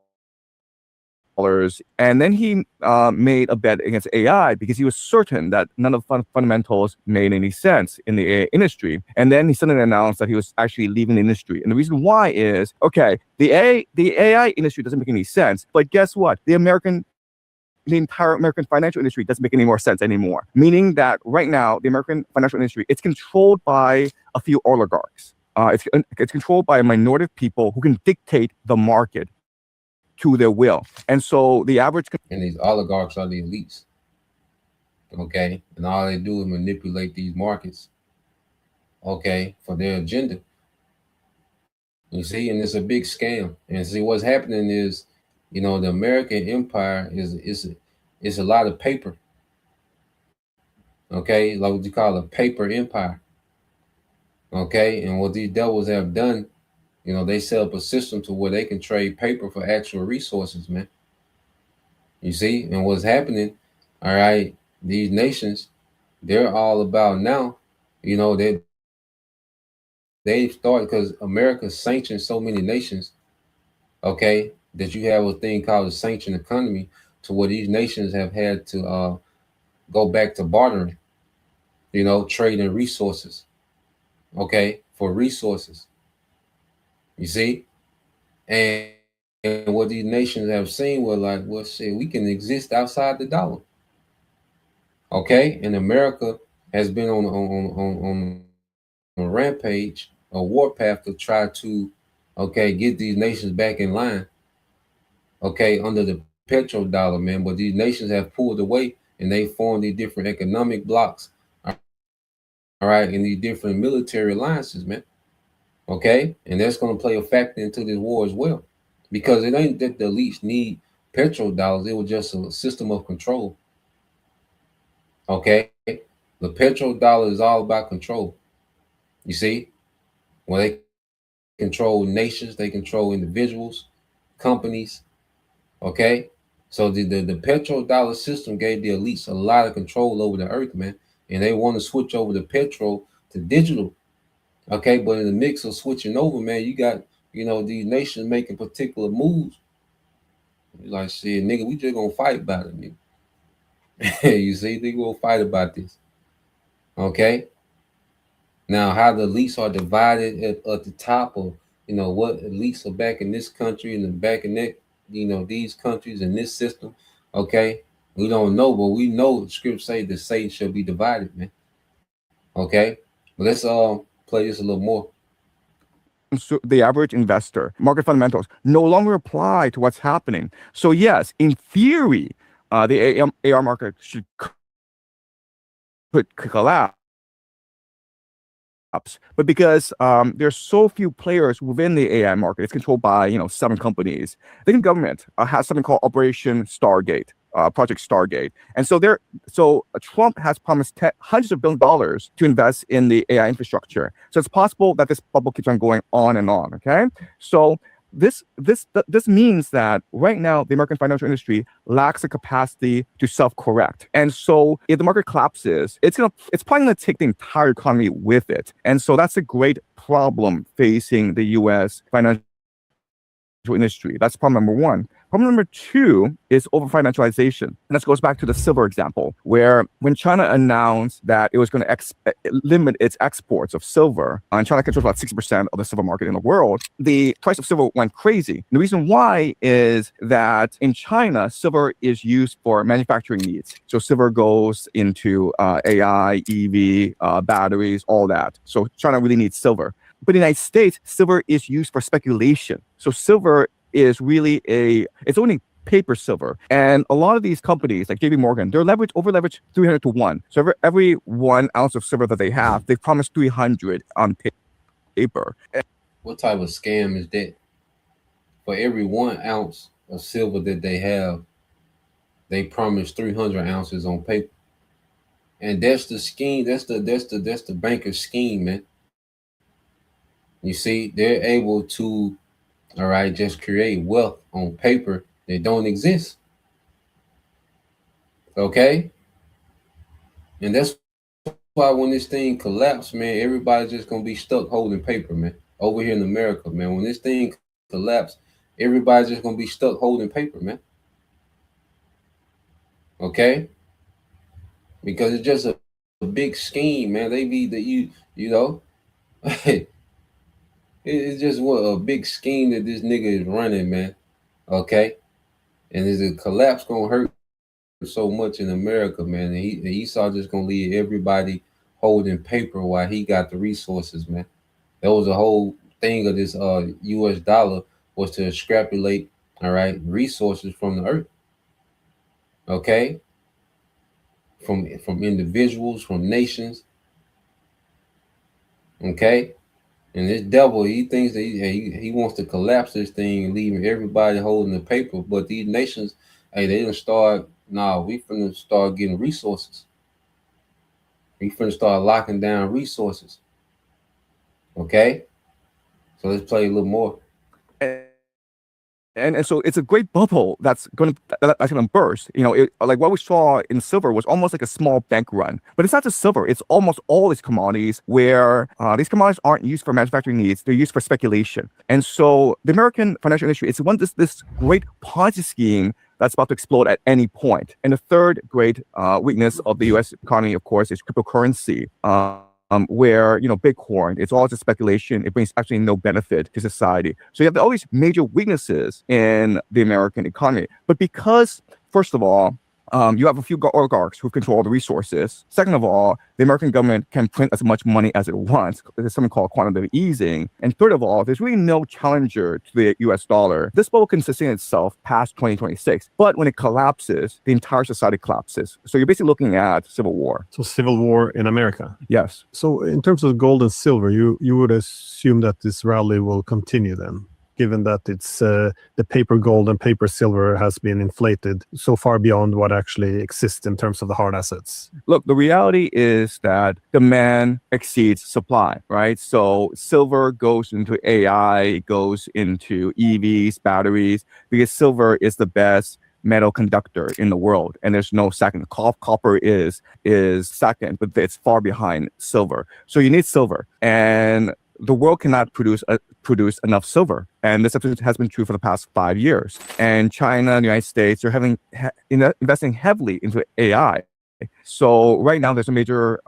P: And then he made a bet against AI because he was certain that none of the fundamentals made any sense in the AI industry. And then he suddenly announced that he was actually leaving the industry. And the reason why is, okay, the AI industry doesn't make any sense, but guess what? The entire American financial industry doesn't make any more sense anymore. Meaning that right now, the American financial industry, it's controlled by a few oligarchs. It's controlled by a minority of people who can dictate the market to their will. And so the average...
C: And these oligarchs are the elites. Okay? And all they do is manipulate these markets, okay, for their agenda. You see, and it's a big scam. And see, what's happening is, you know, the American empire is a lot of paper. Okay? Like what you call a paper empire. Okay? And what these devils have done, you know, they set up a system to where they can trade paper for actual resources, man. You see? And what's happening, all right, these nations, they're all about now, you know, they've started, because America sanctions so many nations, okay, that you have a thing called a sanctioned economy, to where these nations have had to go back to bartering, you know, trading resources, okay, for resources. You see? And what these nations have seen was like, well, shit, we can exist outside the dollar. Okay? And America has been on a rampage, a warpath to try to, okay, get these nations back in line, okay, under the petrodollar, man. But these nations have pulled away, and they formed these different economic blocks, all right, and these different military alliances, man. Okay, and that's going to play a factor into this war as well, because it ain't that the elites need petrodollars. It was just a system of control. Okay, the petrodollar is all about control. You see, when they control nations, they control individuals, companies. Okay, so the petrodollar system gave the elites a lot of control over the earth, man, and they want to switch over the petro to digital. Okay, but in the mix of switching over, man, you got, you know, these nations making particular moves. You're like, shit, nigga, we just gonna fight about it, nigga. You see, they gonna fight about this. Okay. Now, how the elites are divided at the top, or, you know, what elites are back in this country and then back in that, you know, these countries and this system. Okay, we don't know, but we know the scripture say that Satan shall be divided, man. Okay, but let's play this a little more.
P: So the average investor, market fundamentals no longer apply to what's happening. So yes, in theory, the AR market could collapse. But because there's so few players within the AI market, it's controlled by 7 companies. The government has something called Operation Stargate, Project Stargate, and so Trump has promised hundreds of billions of dollars to invest in the AI infrastructure. So it's possible that this bubble keeps on going on and on. Okay, so this means that right now the American financial industry lacks the capacity to self-correct. And so if the market collapses, it's probably going to take the entire economy with it. And so that's a great problem facing the US financial industry. That's problem number one. Problem number two is over-financialization. And this goes back to the silver example, where when China announced that it was going to limit its exports of silver, and China controls about 60% of the silver market in the world, the price of silver went crazy. And the reason why is that in China, silver is used for manufacturing needs. So silver goes into AI, EV, batteries, all that. So China really needs silver. But in the United States, silver is used for speculation. So silver is really it's only paper silver. And a lot of these companies like JP Morgan, they're over leveraged 300 to 1. So every 1 ounce of silver that they have, they promise 300 on paper.
C: What type of scam is that? For every 1 ounce of silver that they have, they promise 300 ounces on paper. And that's the scheme. That's the banker's scheme, man. You see, they're able to, all right, just create wealth on paper that don't exist. Okay? And that's why when this thing collapsed, man, everybody's just going to be stuck holding paper, man. Over here in America, man, when this thing collapsed, everybody's just going to be stuck holding paper, man. Okay? Because it's just a big scheme, man. They be that you know, it's just what a big scheme that this nigga is running, man. Okay? And is the collapse gonna hurt so much in America, man? And Esau just gonna leave everybody holding paper while he got the resources, man. That was the whole thing of this US dollar, was to extrapolate, all right, resources from the earth. Okay? From individuals, from nations. Okay? And this devil, he thinks that he wants to collapse this thing, leaving everybody holding the paper. But these nations, hey, they didn't start. Nah, we finna start getting resources. We finna start locking down resources. Okay, so let's play a little more.
P: And so it's a great bubble that's gonna burst. You know, like what we saw in silver was almost like a small bank run. But it's not just silver; it's almost all these commodities where these commodities aren't used for manufacturing needs; they're used for speculation. And so the American financial industry is this great Ponzi scheme that's about to explode at any point. And the third great weakness of the U.S. economy, of course, is cryptocurrency. Where, you know, Bitcoin, it's all just speculation. It brings actually no benefit to society. So you have all these major weaknesses in the American economy. But because, first of all, you have a few oligarchs who control the resources. Second of all, the American government can print as much money as it wants. There's something called quantitative easing. And third of all, there's really no challenger to the US dollar. This bubble can sustain itself past 2026. But when it collapses, the entire society collapses. So you're basically looking at civil war.
Q: So civil war in America.
P: Yes.
Q: So in terms of gold and silver, you would assume that this rally will continue then, given that it's the paper gold and paper silver has been inflated so far beyond what actually exists in terms of the hard assets.
P: Look, the reality is that demand exceeds supply, right? So silver goes into AI, goes into EVs, batteries, because silver is the best metal conductor in the world, and there's no second. Copper is second, but it's far behind silver. So you need silver, and the world cannot produce enough silver, and this has been true for the past 5 years. And China and the United States are investing heavily into AI. So right now there's a major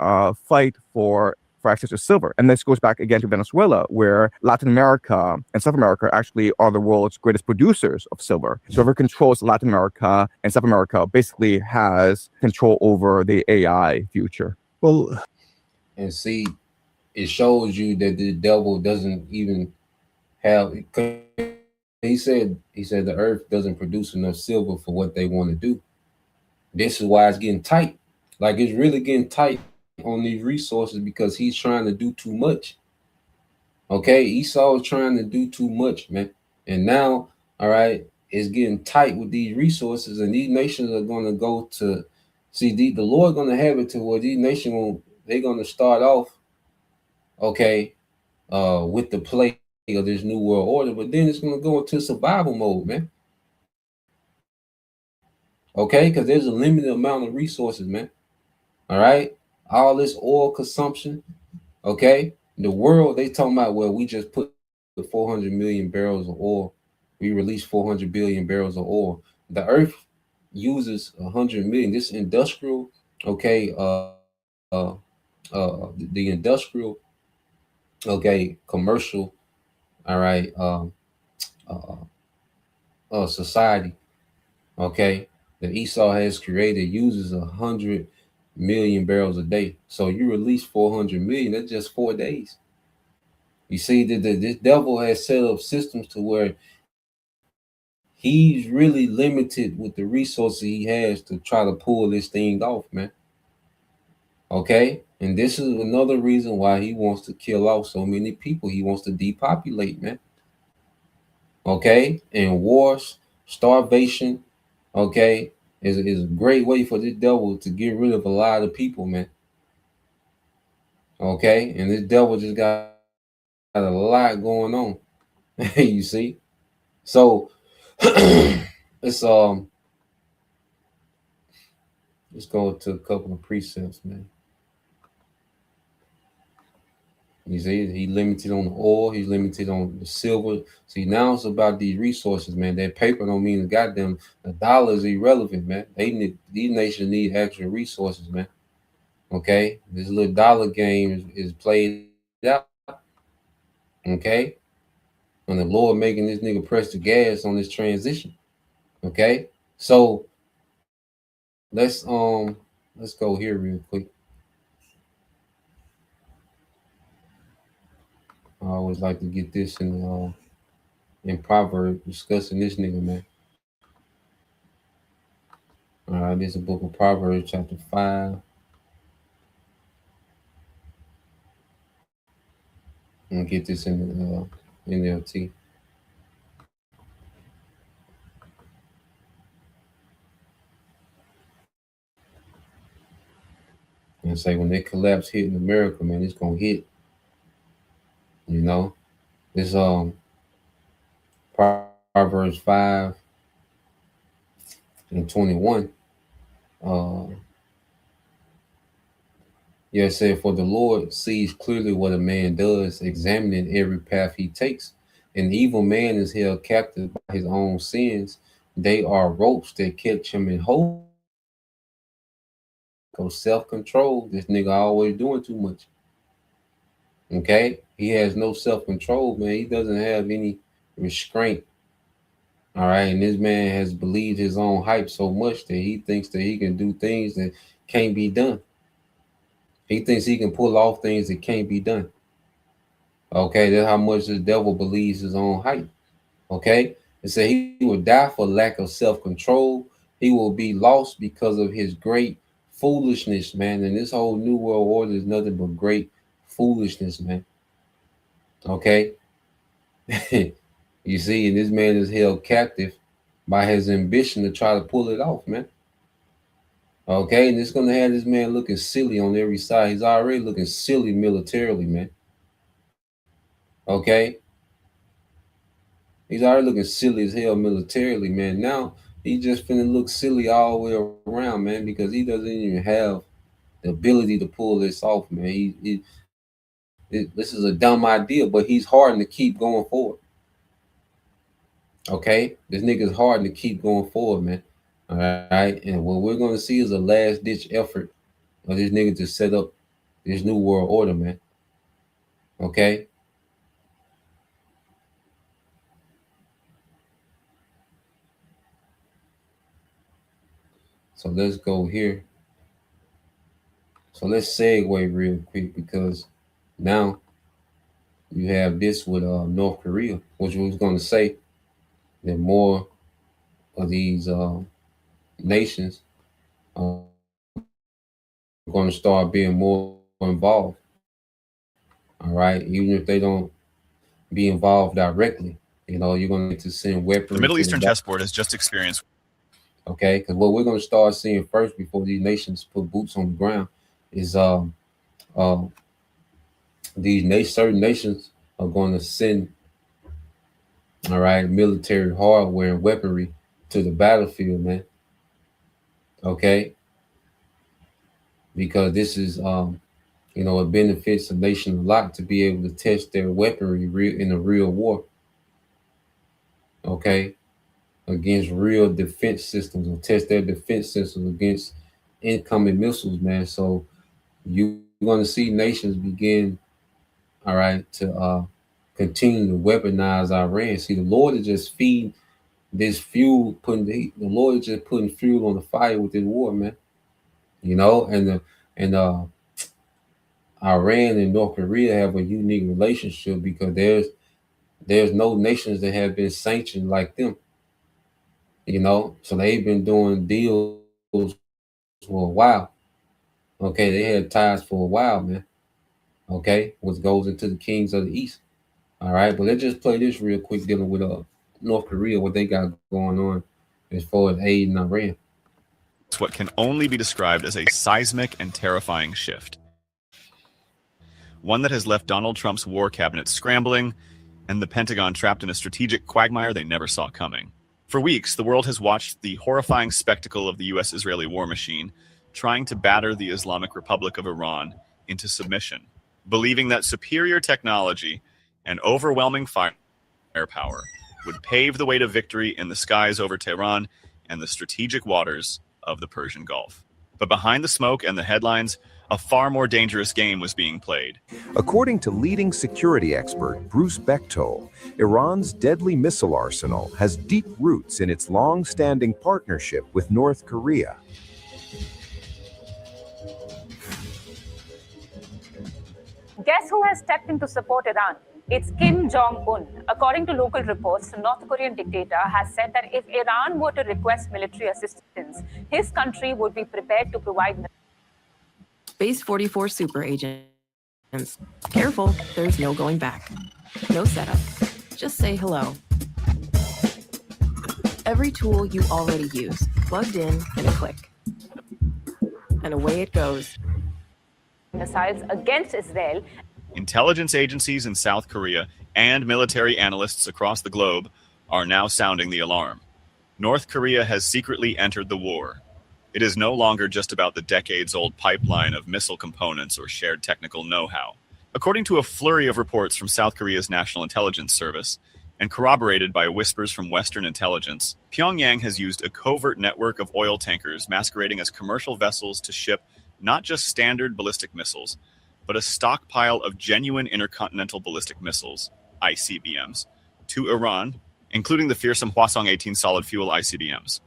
P: fight for access to silver, and this goes back again to Venezuela, where Latin America and South America actually are the world's greatest producers of silver. So whoever controls Latin America and South America basically has control over the AI future.
Q: Well,
C: and see, it shows you that the devil doesn't even have. He said the earth doesn't produce enough silver for what they want to do. This is why it's getting tight. Like, it's really getting tight on these resources because he's trying to do too much. Okay, Esau is trying to do too much, man. And now, all right, it's getting tight with these resources, and these nations are going to go to the Lord going to have it to where these nations they're going to start off, okay, with the play of this new world order, but then it's going to go into survival mode, man. Okay, because there's a limited amount of resources, man. All right, all this oil consumption. Okay, the world, they talking about, well, we just put 400 million barrels of oil. We released 400 billion barrels of oil. The earth uses 100 million. This industrial, okay, the industrial, okay, commercial, all right, society, okay, that Esau has created uses 100 million barrels a day. So you release 400 million, that's just 4 days. You see that this devil has set up systems to where he's really limited with the resources he has to try to pull this thing off, man. Okay, and this is another reason why he wants to kill off so many people. He wants to depopulate, man. Okay, and wars, starvation, okay, is a great way for this devil to get rid of a lot of people, man. Okay, and this devil just got a lot going on. You see, so let's go to a couple of precepts, man. You see, he limited on the oil, he's limited on the silver. See, now it's about these resources, man. That paper don't mean the goddamn, the dollar is irrelevant, man. These nations need actual resources, man. Okay, this little dollar game is played out. Okay, and the Lord making this nigga press the gas on this transition. Okay, so let's go here real quick. I always like to get this in Proverbs, discussing this nigga, man. All right, this is a book of Proverbs, chapter 5. I'm gonna get this in the NLT. And say when that collapse hit in America, man, it's gonna hit. You know, this Proverbs 5 and 21. Yeah, it said, for the Lord sees clearly what a man does, examining every path he takes. An evil man is held captive by his own sins. They are ropes that catch him in hold. Go self-control. This nigga always doing too much. Okay, he has no self-control, man. He doesn't have any restraint. All right, and this man has believed his own hype so much that he thinks that he can do things that can't be done. He thinks he can pull off things that can't be done. Okay, that's how much the devil believes his own hype. Okay, it said he will die for lack of self-control. He will be lost because of his great foolishness, man. And this whole new world order is nothing but great foolishness, man. Okay. You see, and this man is held captive by his ambition to try to pull it off, man. Okay, and it's gonna have this man looking silly on every side. He's already looking silly militarily, man. Okay, he's already looking silly as hell militarily, man. Now he just finna look silly all the way around, man, because he doesn't even have the ability to pull this off, man. This is a dumb idea, but he's hard to keep going forward. Okay, this nigga's hard to keep going forward, man. All right, and what we're gonna see is a last ditch effort of this nigga to set up this new world order, man. Okay. So let's go here. So let's segue real quick, because now you have this with North Korea, which was going to say that more of these nations are going to start being more involved. All right, even if they don't be involved directly, you know, you're going to need to send weapons.
R: The Middle Eastern chessboard has just experienced.
C: Okay, because what we're going to start seeing first before these nations put boots on the ground is certain nations are going to send all right, military hardware and weaponry to the battlefield, man. Okay, because this is it benefits a nation a lot to be able to test their weaponry in a real war. Okay, against real defense systems, or test their defense systems against incoming missiles, man. So you're going to see nations begin, all right, to continue to weaponize Iran. See, the Lord is just feeding this fuel, the Lord is just putting fuel on the fire with this war, man. And Iran and North Korea have a unique relationship because there's no nations that have been sanctioned like them. So they've been doing deals for a while. Okay, they had ties for a while, man. Okay, which goes into the kings of the East. All right, but let's just play this real quick, dealing with North Korea, what they got going on as far as aid in Iran.
R: It's what can only be described as a seismic and terrifying shift. One that has left Donald Trump's war cabinet scrambling and the Pentagon trapped in a strategic quagmire they never saw coming. For weeks, the world has watched the horrifying spectacle of the U.S.-Israeli war machine trying to batter the Islamic Republic of Iran into submission, believing that superior technology and overwhelming firepower would pave the way to victory in the skies over Tehran and the strategic waters of the Persian Gulf. But behind the smoke and the headlines, a far more dangerous game was being played.
S: According to leading security expert Bruce Bechtold, Iran's deadly missile arsenal has deep roots in its long-standing partnership with North Korea.
T: Guess who has stepped in to support Iran? It's Kim Jong-un. According to local reports, the North Korean dictator has said that if Iran were to request military assistance, his country would be prepared to provide.
U: Base 44 super agents. Careful, there's no going back. No setup. Just say hello. Every tool you already use, plugged in in a click. And away it goes.
T: Missiles against Israel.
R: Intelligence agencies in South Korea and military analysts across the globe are now sounding the alarm. North Korea has secretly entered the war. It is no longer just about the decades-old pipeline of missile components or shared technical know-how. According to a flurry of reports from South Korea's National Intelligence Service, and corroborated by whispers from Western intelligence, Pyongyang has used a covert network of oil tankers masquerading as commercial vessels to ship not just standard ballistic missiles, but a stockpile of genuine intercontinental ballistic missiles, ICBMs, to Iran, including the fearsome Hwasong-18 solid-fuel ICBMs.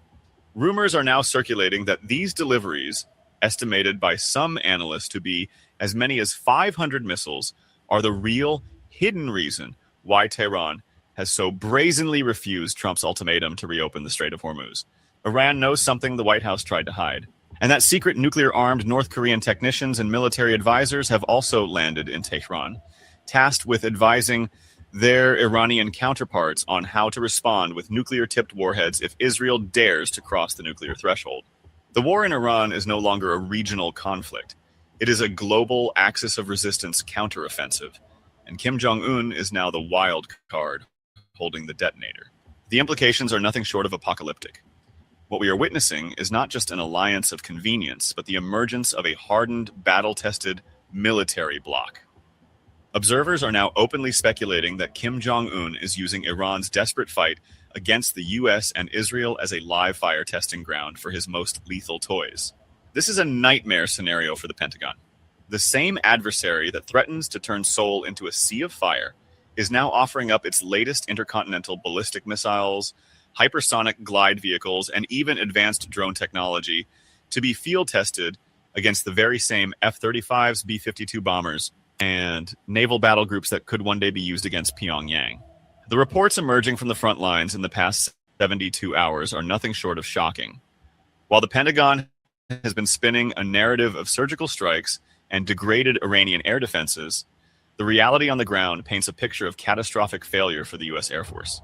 R: Rumors are now circulating that these deliveries, estimated by some analysts to be as many as 500 missiles, are the real, hidden reason why Tehran has so brazenly refused Trump's ultimatum to reopen the Strait of Hormuz. Iran knows something the White House tried to hide. And that secret nuclear-armed North Korean technicians and military advisors have also landed in Tehran, tasked with advising their Iranian counterparts on how to respond with nuclear-tipped warheads if Israel dares to cross the nuclear threshold. The war in Iran is no longer a regional conflict. It is a global axis of resistance counteroffensive, and Kim Jong-un is now the wild card holding the detonator. The implications are nothing short of apocalyptic. What we are witnessing is not just an alliance of convenience, but the emergence of a hardened, battle-tested military bloc. Observers are now openly speculating that Kim Jong-un is using Iran's desperate fight against the US and Israel as a live fire testing ground for his most lethal toys. This is a nightmare scenario for the Pentagon. The same adversary that threatens to turn Seoul into a sea of fire is now offering up its latest intercontinental ballistic missiles, hypersonic glide vehicles, and even advanced drone technology to be field tested against the very same F-35s, B-52 bombers, and naval battle groups that could one day be used against Pyongyang. The reports emerging from the front lines in the past 72 hours are nothing short of shocking. While the Pentagon has been spinning a narrative of surgical strikes and degraded Iranian air defenses, the reality on the ground paints a picture of catastrophic failure for the U.S. Air Force.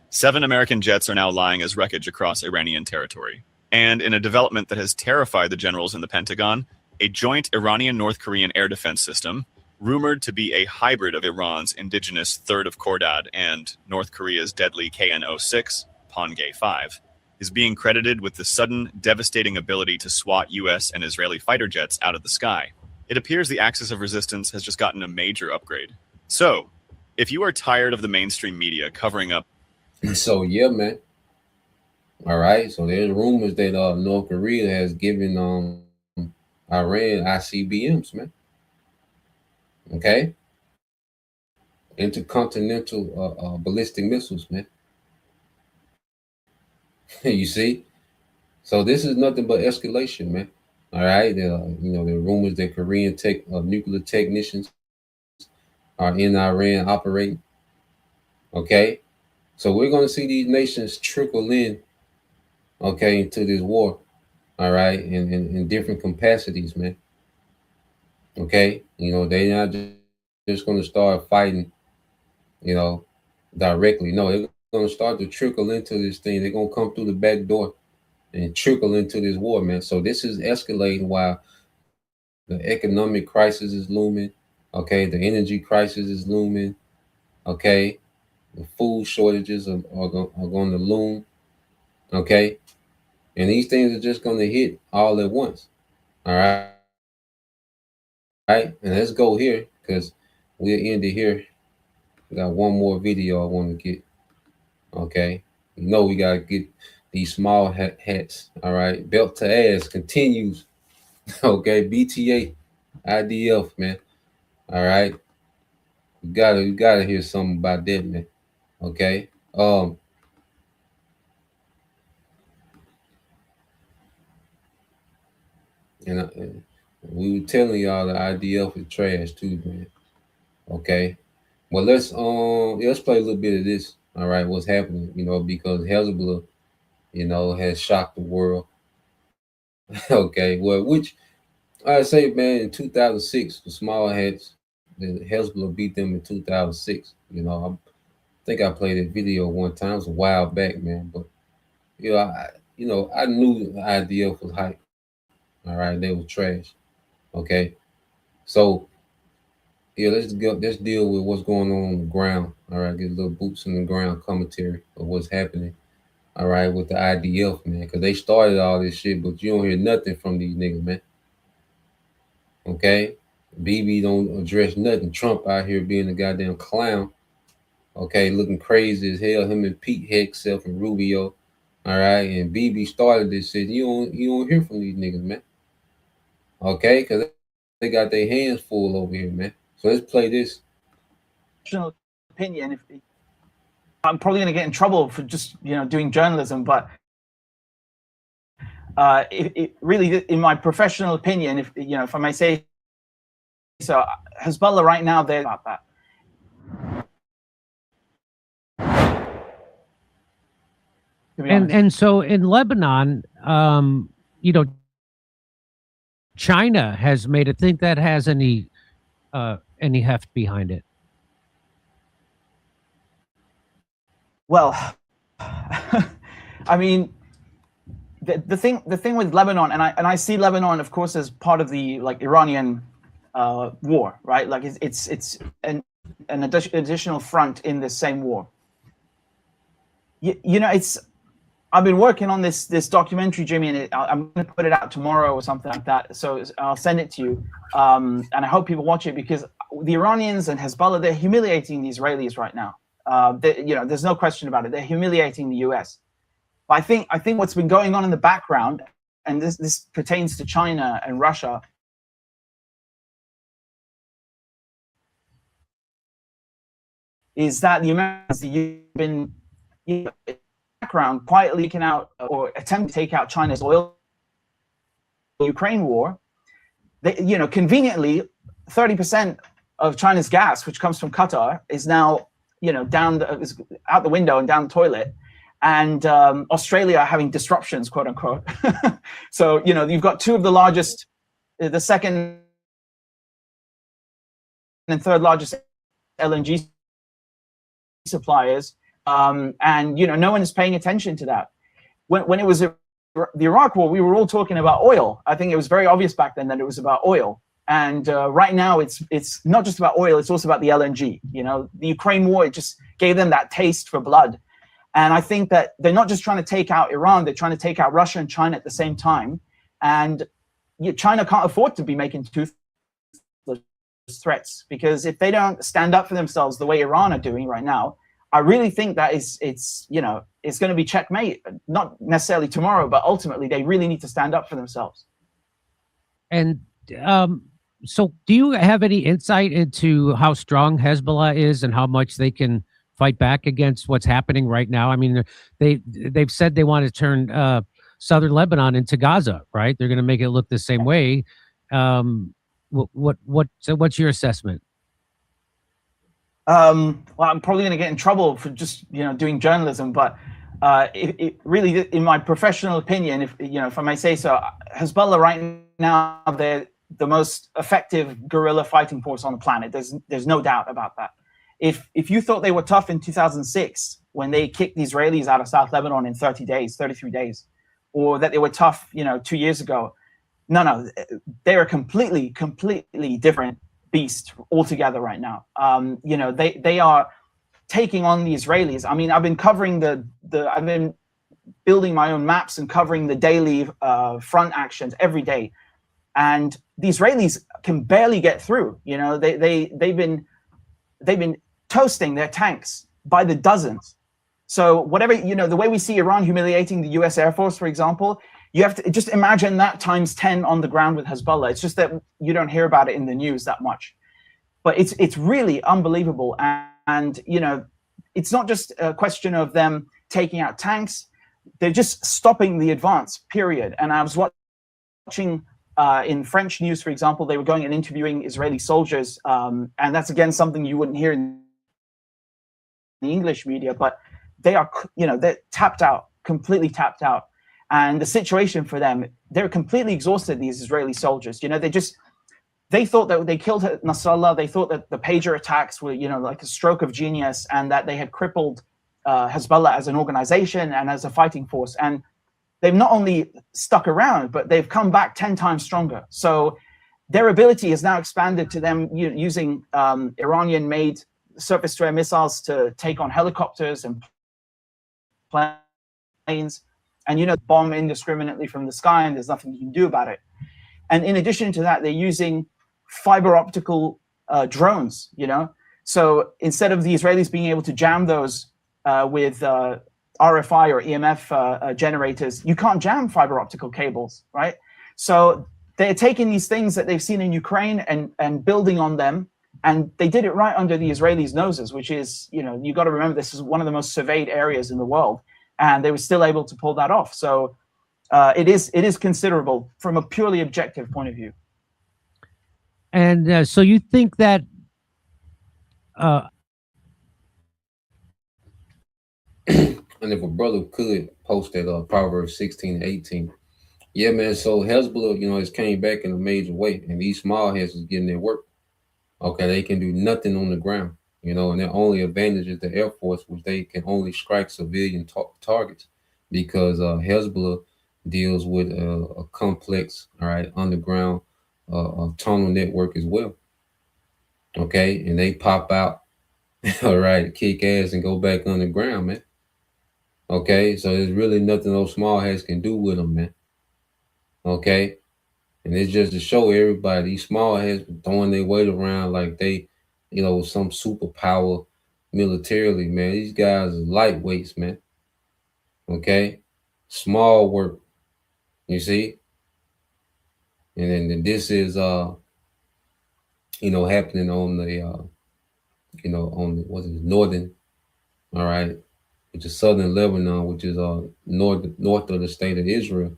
R: 7 American jets are now lying as wreckage across Iranian territory. And in a development that has terrified the generals in the Pentagon, a joint Iranian-North Korean air defense system, rumored to be a hybrid of Iran's indigenous Third of Khordad and North Korea's deadly KN-06, Pongay 5, is being credited with the sudden, devastating ability to swat US and Israeli fighter jets out of the sky. It appears the axis of resistance has just gotten a major upgrade. So, if you are tired of the mainstream media covering up...
C: So, yeah, man. All right, so there's rumors that North Korea has given Iran ICBMs, man. Okay? Intercontinental ballistic missiles, man. You see? So this is nothing but escalation, man. All right? There are rumors that Korean nuclear technicians are in Iran operating. Okay? So we're going to see these nations trickle in, okay, into this war, all right, in different capacities, man. Okay? They're not just going to start fighting, directly. No, they're going to start to trickle into this thing. They're going to come through the back door and trickle into this war, man. So this is escalating while the economic crisis is looming, okay? The energy crisis is looming, okay? The food shortages are going to loom, okay? And these things are just going to hit all at once, all right? All right, and let's go here because we'll end it here. We got one more video I want to get, okay? We got to get these small hats, all right? Belt to ass continues, okay? BTA, IDF, man, all right? We gotta hear something about that, man, okay? And we were telling y'all the IDF is trash too, man. Okay. Well, let's play a little bit of this. All right, what's happening? Because Hezbollah, has shocked the world. Okay. Well, which I say, man, in 2006, the small hats, the Hezbollah beat them in 2006. I think I played that video one time. It was a while back, man. But I knew the IDF was hype. All right, they were trash. Okay, so yeah, let's deal with what's going on the ground. All right, get a little boots on the ground commentary of what's happening. All right, with the IDF, man, because they started all this shit, but you don't hear nothing from these niggas, man. Okay, BB don't address nothing. Trump out here being a goddamn clown. Okay, looking crazy as hell. Him and Pete Hegseth and Rubio. All right, and BB started this shit. You don't hear from these niggas, man. Okay, because they got their hands full over here, man. So let's play this.
A: Opinion. I'm probably going to get in trouble for just doing journalism, but it really, in my professional opinion, if I may say so, Hezbollah right now, they're about that.
V: And so in Lebanon, China has made it. Think that has any heft behind it?
A: Well, I mean, the thing with Lebanon, and I see Lebanon, of course, as part of the Iranian war, right? Like it's an additional front in the same war. I've been working on this documentary, Jimmy, and I'm going to put it out tomorrow or something like that. So I'll send it to you, and I hope people watch it because the Iranians and Hezbollah, they're humiliating the Israelis right now. There's no question about it. They're humiliating the U.S. But I think what's been going on in the background, and this pertains to China and Russia, is that the Americans have been background quietly leaking out or attempting to take out China's oil Ukraine war. They, conveniently, 30% of China's gas, which comes from Qatar, is now is out the window and down the toilet. And Australia are having disruptions, quote unquote. So you've got two of the largest, the second and third largest LNG suppliers. And no one is paying attention to that. When it was the Iraq war, we were all talking about oil. I think it was very obvious back then that it was about oil. And right now, it's not just about oil; it's also about the LNG. You know, the Ukraine war, it just gave them that taste for blood. And I think that they're not just trying to take out Iran; they're trying to take out Russia and China at the same time. And China can't afford to be making toothless threats, because if they don't stand up for themselves the way Iran are doing right now, I really think that it's going to be checkmate. Not necessarily tomorrow, but ultimately they really need to stand up for themselves.
V: And so do you have any insight into how strong Hezbollah is and how much they can fight back against what's happening right now? I mean, they've said they want to turn southern Lebanon into Gaza, right? They're going to make it look the same way. What's your assessment?
A: Well, I'm probably going to get in trouble for just doing journalism, but it really, in my professional opinion, if I may say so, Hezbollah right now, they're the most effective guerrilla fighting force on the planet. There's no doubt about that. If you thought they were tough in 2006 when they kicked the Israelis out of South Lebanon in 33 days, or that they were tough 2 years ago, no, they're a completely different beast altogether right now. They are taking on the Israelis. I mean, I've been covering I've been building my own maps and covering the daily front actions every day, and the Israelis can barely get through. They've been toasting their tanks by the dozens. So whatever, the way we see Iran humiliating the US Air Force, for example, you have to just imagine that times 10 on the ground with Hezbollah. It's just that you don't hear about it in the news that much. But it's really unbelievable. And it's not just a question of them taking out tanks. They're just stopping the advance, period. And I was watching in French news, for example, they were going and interviewing Israeli soldiers. And that's, again, something you wouldn't hear in the English media. But they are, they're tapped out, completely tapped out. And the situation for them, they're completely exhausted, these Israeli soldiers. They thought that they killed Nasrallah. They thought that the pager attacks were, like a stroke of genius, and that they had crippled Hezbollah as an organization and as a fighting force. And they've not only stuck around, but they've come back 10 times stronger. So their ability is now expanded to them using Iranian-made surface-to-air missiles to take on helicopters and planes, and bomb indiscriminately from the sky, and there's nothing you can do about it. And in addition to that, they're using fiber optical drones. So instead of the Israelis being able to jam those with RFI or EMF generators, you can't jam fiber optical cables, right? So they're taking these things that they've seen in Ukraine and building on them, and they did it right under the Israelis' noses, which is, you got to remember, this is one of the most surveyed areas in the world. And they were still able to pull that off. So it is considerable from a purely objective point of view.
V: And so you think that
C: and if a brother could post that Proverbs 16:18. Yeah, man. So Hezbollah, has came back in a major way, and these small heads is getting their work. Okay, they can do nothing on the ground. And their only advantage is the Air Force, which they can only strike civilian targets, because Hezbollah deals with a complex, underground tunnel network as well. Okay, and they pop out, kick ass and go back underground, man. Okay, so there's really nothing those small hats can do with them, man. Okay, and it's just to show everybody these small hats throwing their weight around like they, some superpower militarily, man. These guys are lightweights, man. Okay, small work, you see. And then this is happening on the on the northern, which is southern Lebanon, which is north of the state of Israel.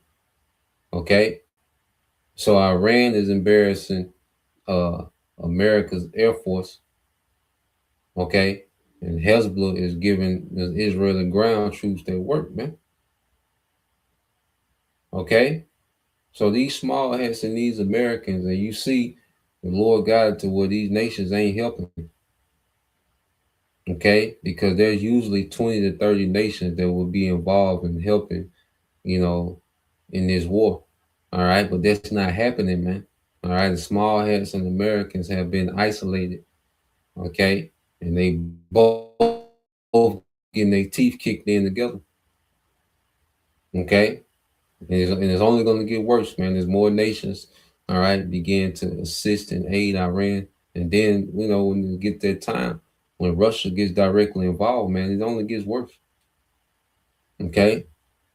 C: Okay, so Iran is embarrassing America's Air Force. Okay, and Hezbollah is giving the Israeli ground troops their work, man. Okay, so these small hats and these Americans, and you see the Lord God to where these nations ain't helping. Okay, because there's usually 20 to 30 nations that will be involved in helping, in this war. All right, but that's not happening, man. All right, the small hats and Americans have been isolated. Okay, and they both getting their teeth kicked in together. Okay, and it's only going to get worse, man. There's more nations, all right, begin to assist and aid Iran. And then, you know, when you get that time, when Russia gets directly involved, man, it only gets worse. Okay?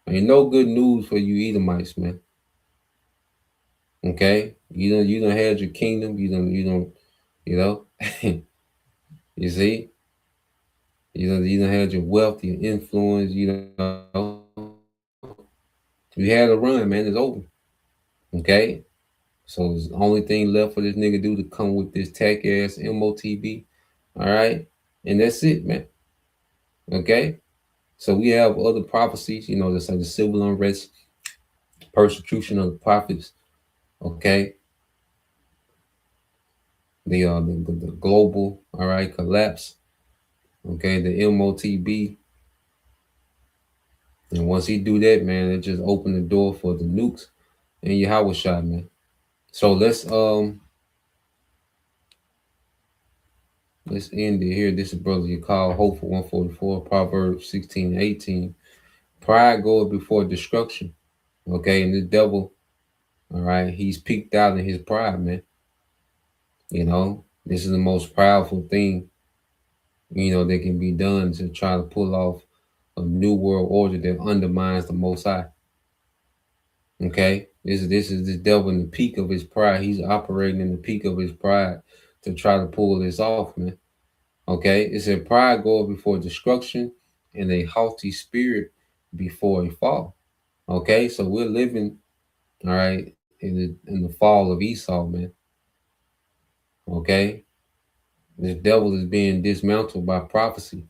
C: Ain't no good news for you Edomites, man. Okay? You done had your kingdom, you know, you see? You done had your wealth, your influence, you know. You had a run, man, it's over. Okay? So the only thing left for this nigga do to come with this tack ass MOTB. All right. And that's it, man. Okay. So we have other prophecies, you know, that's like the civil unrest, persecution of the prophets. Okay. The global, all right, collapse. Okay, the MOTB. And once he do that, man, it just opened the door for the nukes and Yahweh shot, man. So let's end it here. This is Brother Yakal, Hopeful 144, Proverbs 16:18. Pride goeth before destruction. Okay, and the devil, all right, he's peaked out in his pride, man. You know, this is the most powerful thing, you know, that can be done to try to pull off a new world order that undermines the Most High. Okay, this is the devil in the peak of his pride. He's operating in the peak of his pride to try to pull this off, man. Okay, it said pride goeth before destruction and a haughty spirit before a fall. Okay, so we're living, all right, in the fall of Esau, man. Okay, the devil is being dismantled by prophecy.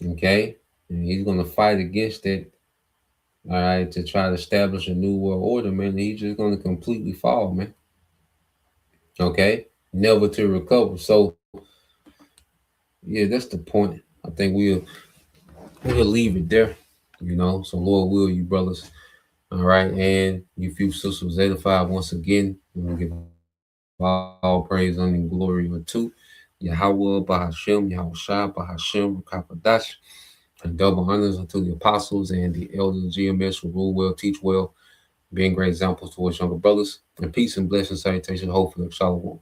C: Okay, and he's gonna fight against that, all right, to try to establish a new world order, man. And he's just gonna completely fall, man. Okay, never to recover. So yeah, that's the point. I think we'll leave it there, you know. So Lord will, you brothers, all right, and you few sisters edified once again. We give all praise and glory unto Yahweh, Bahashem, Yahushua, Bahashem, Kapadash, and double honors unto the apostles and the elders of GMS who rule well, teach well, being great examples towards younger brothers. And peace and blessing, salutation, hopefully, shalom.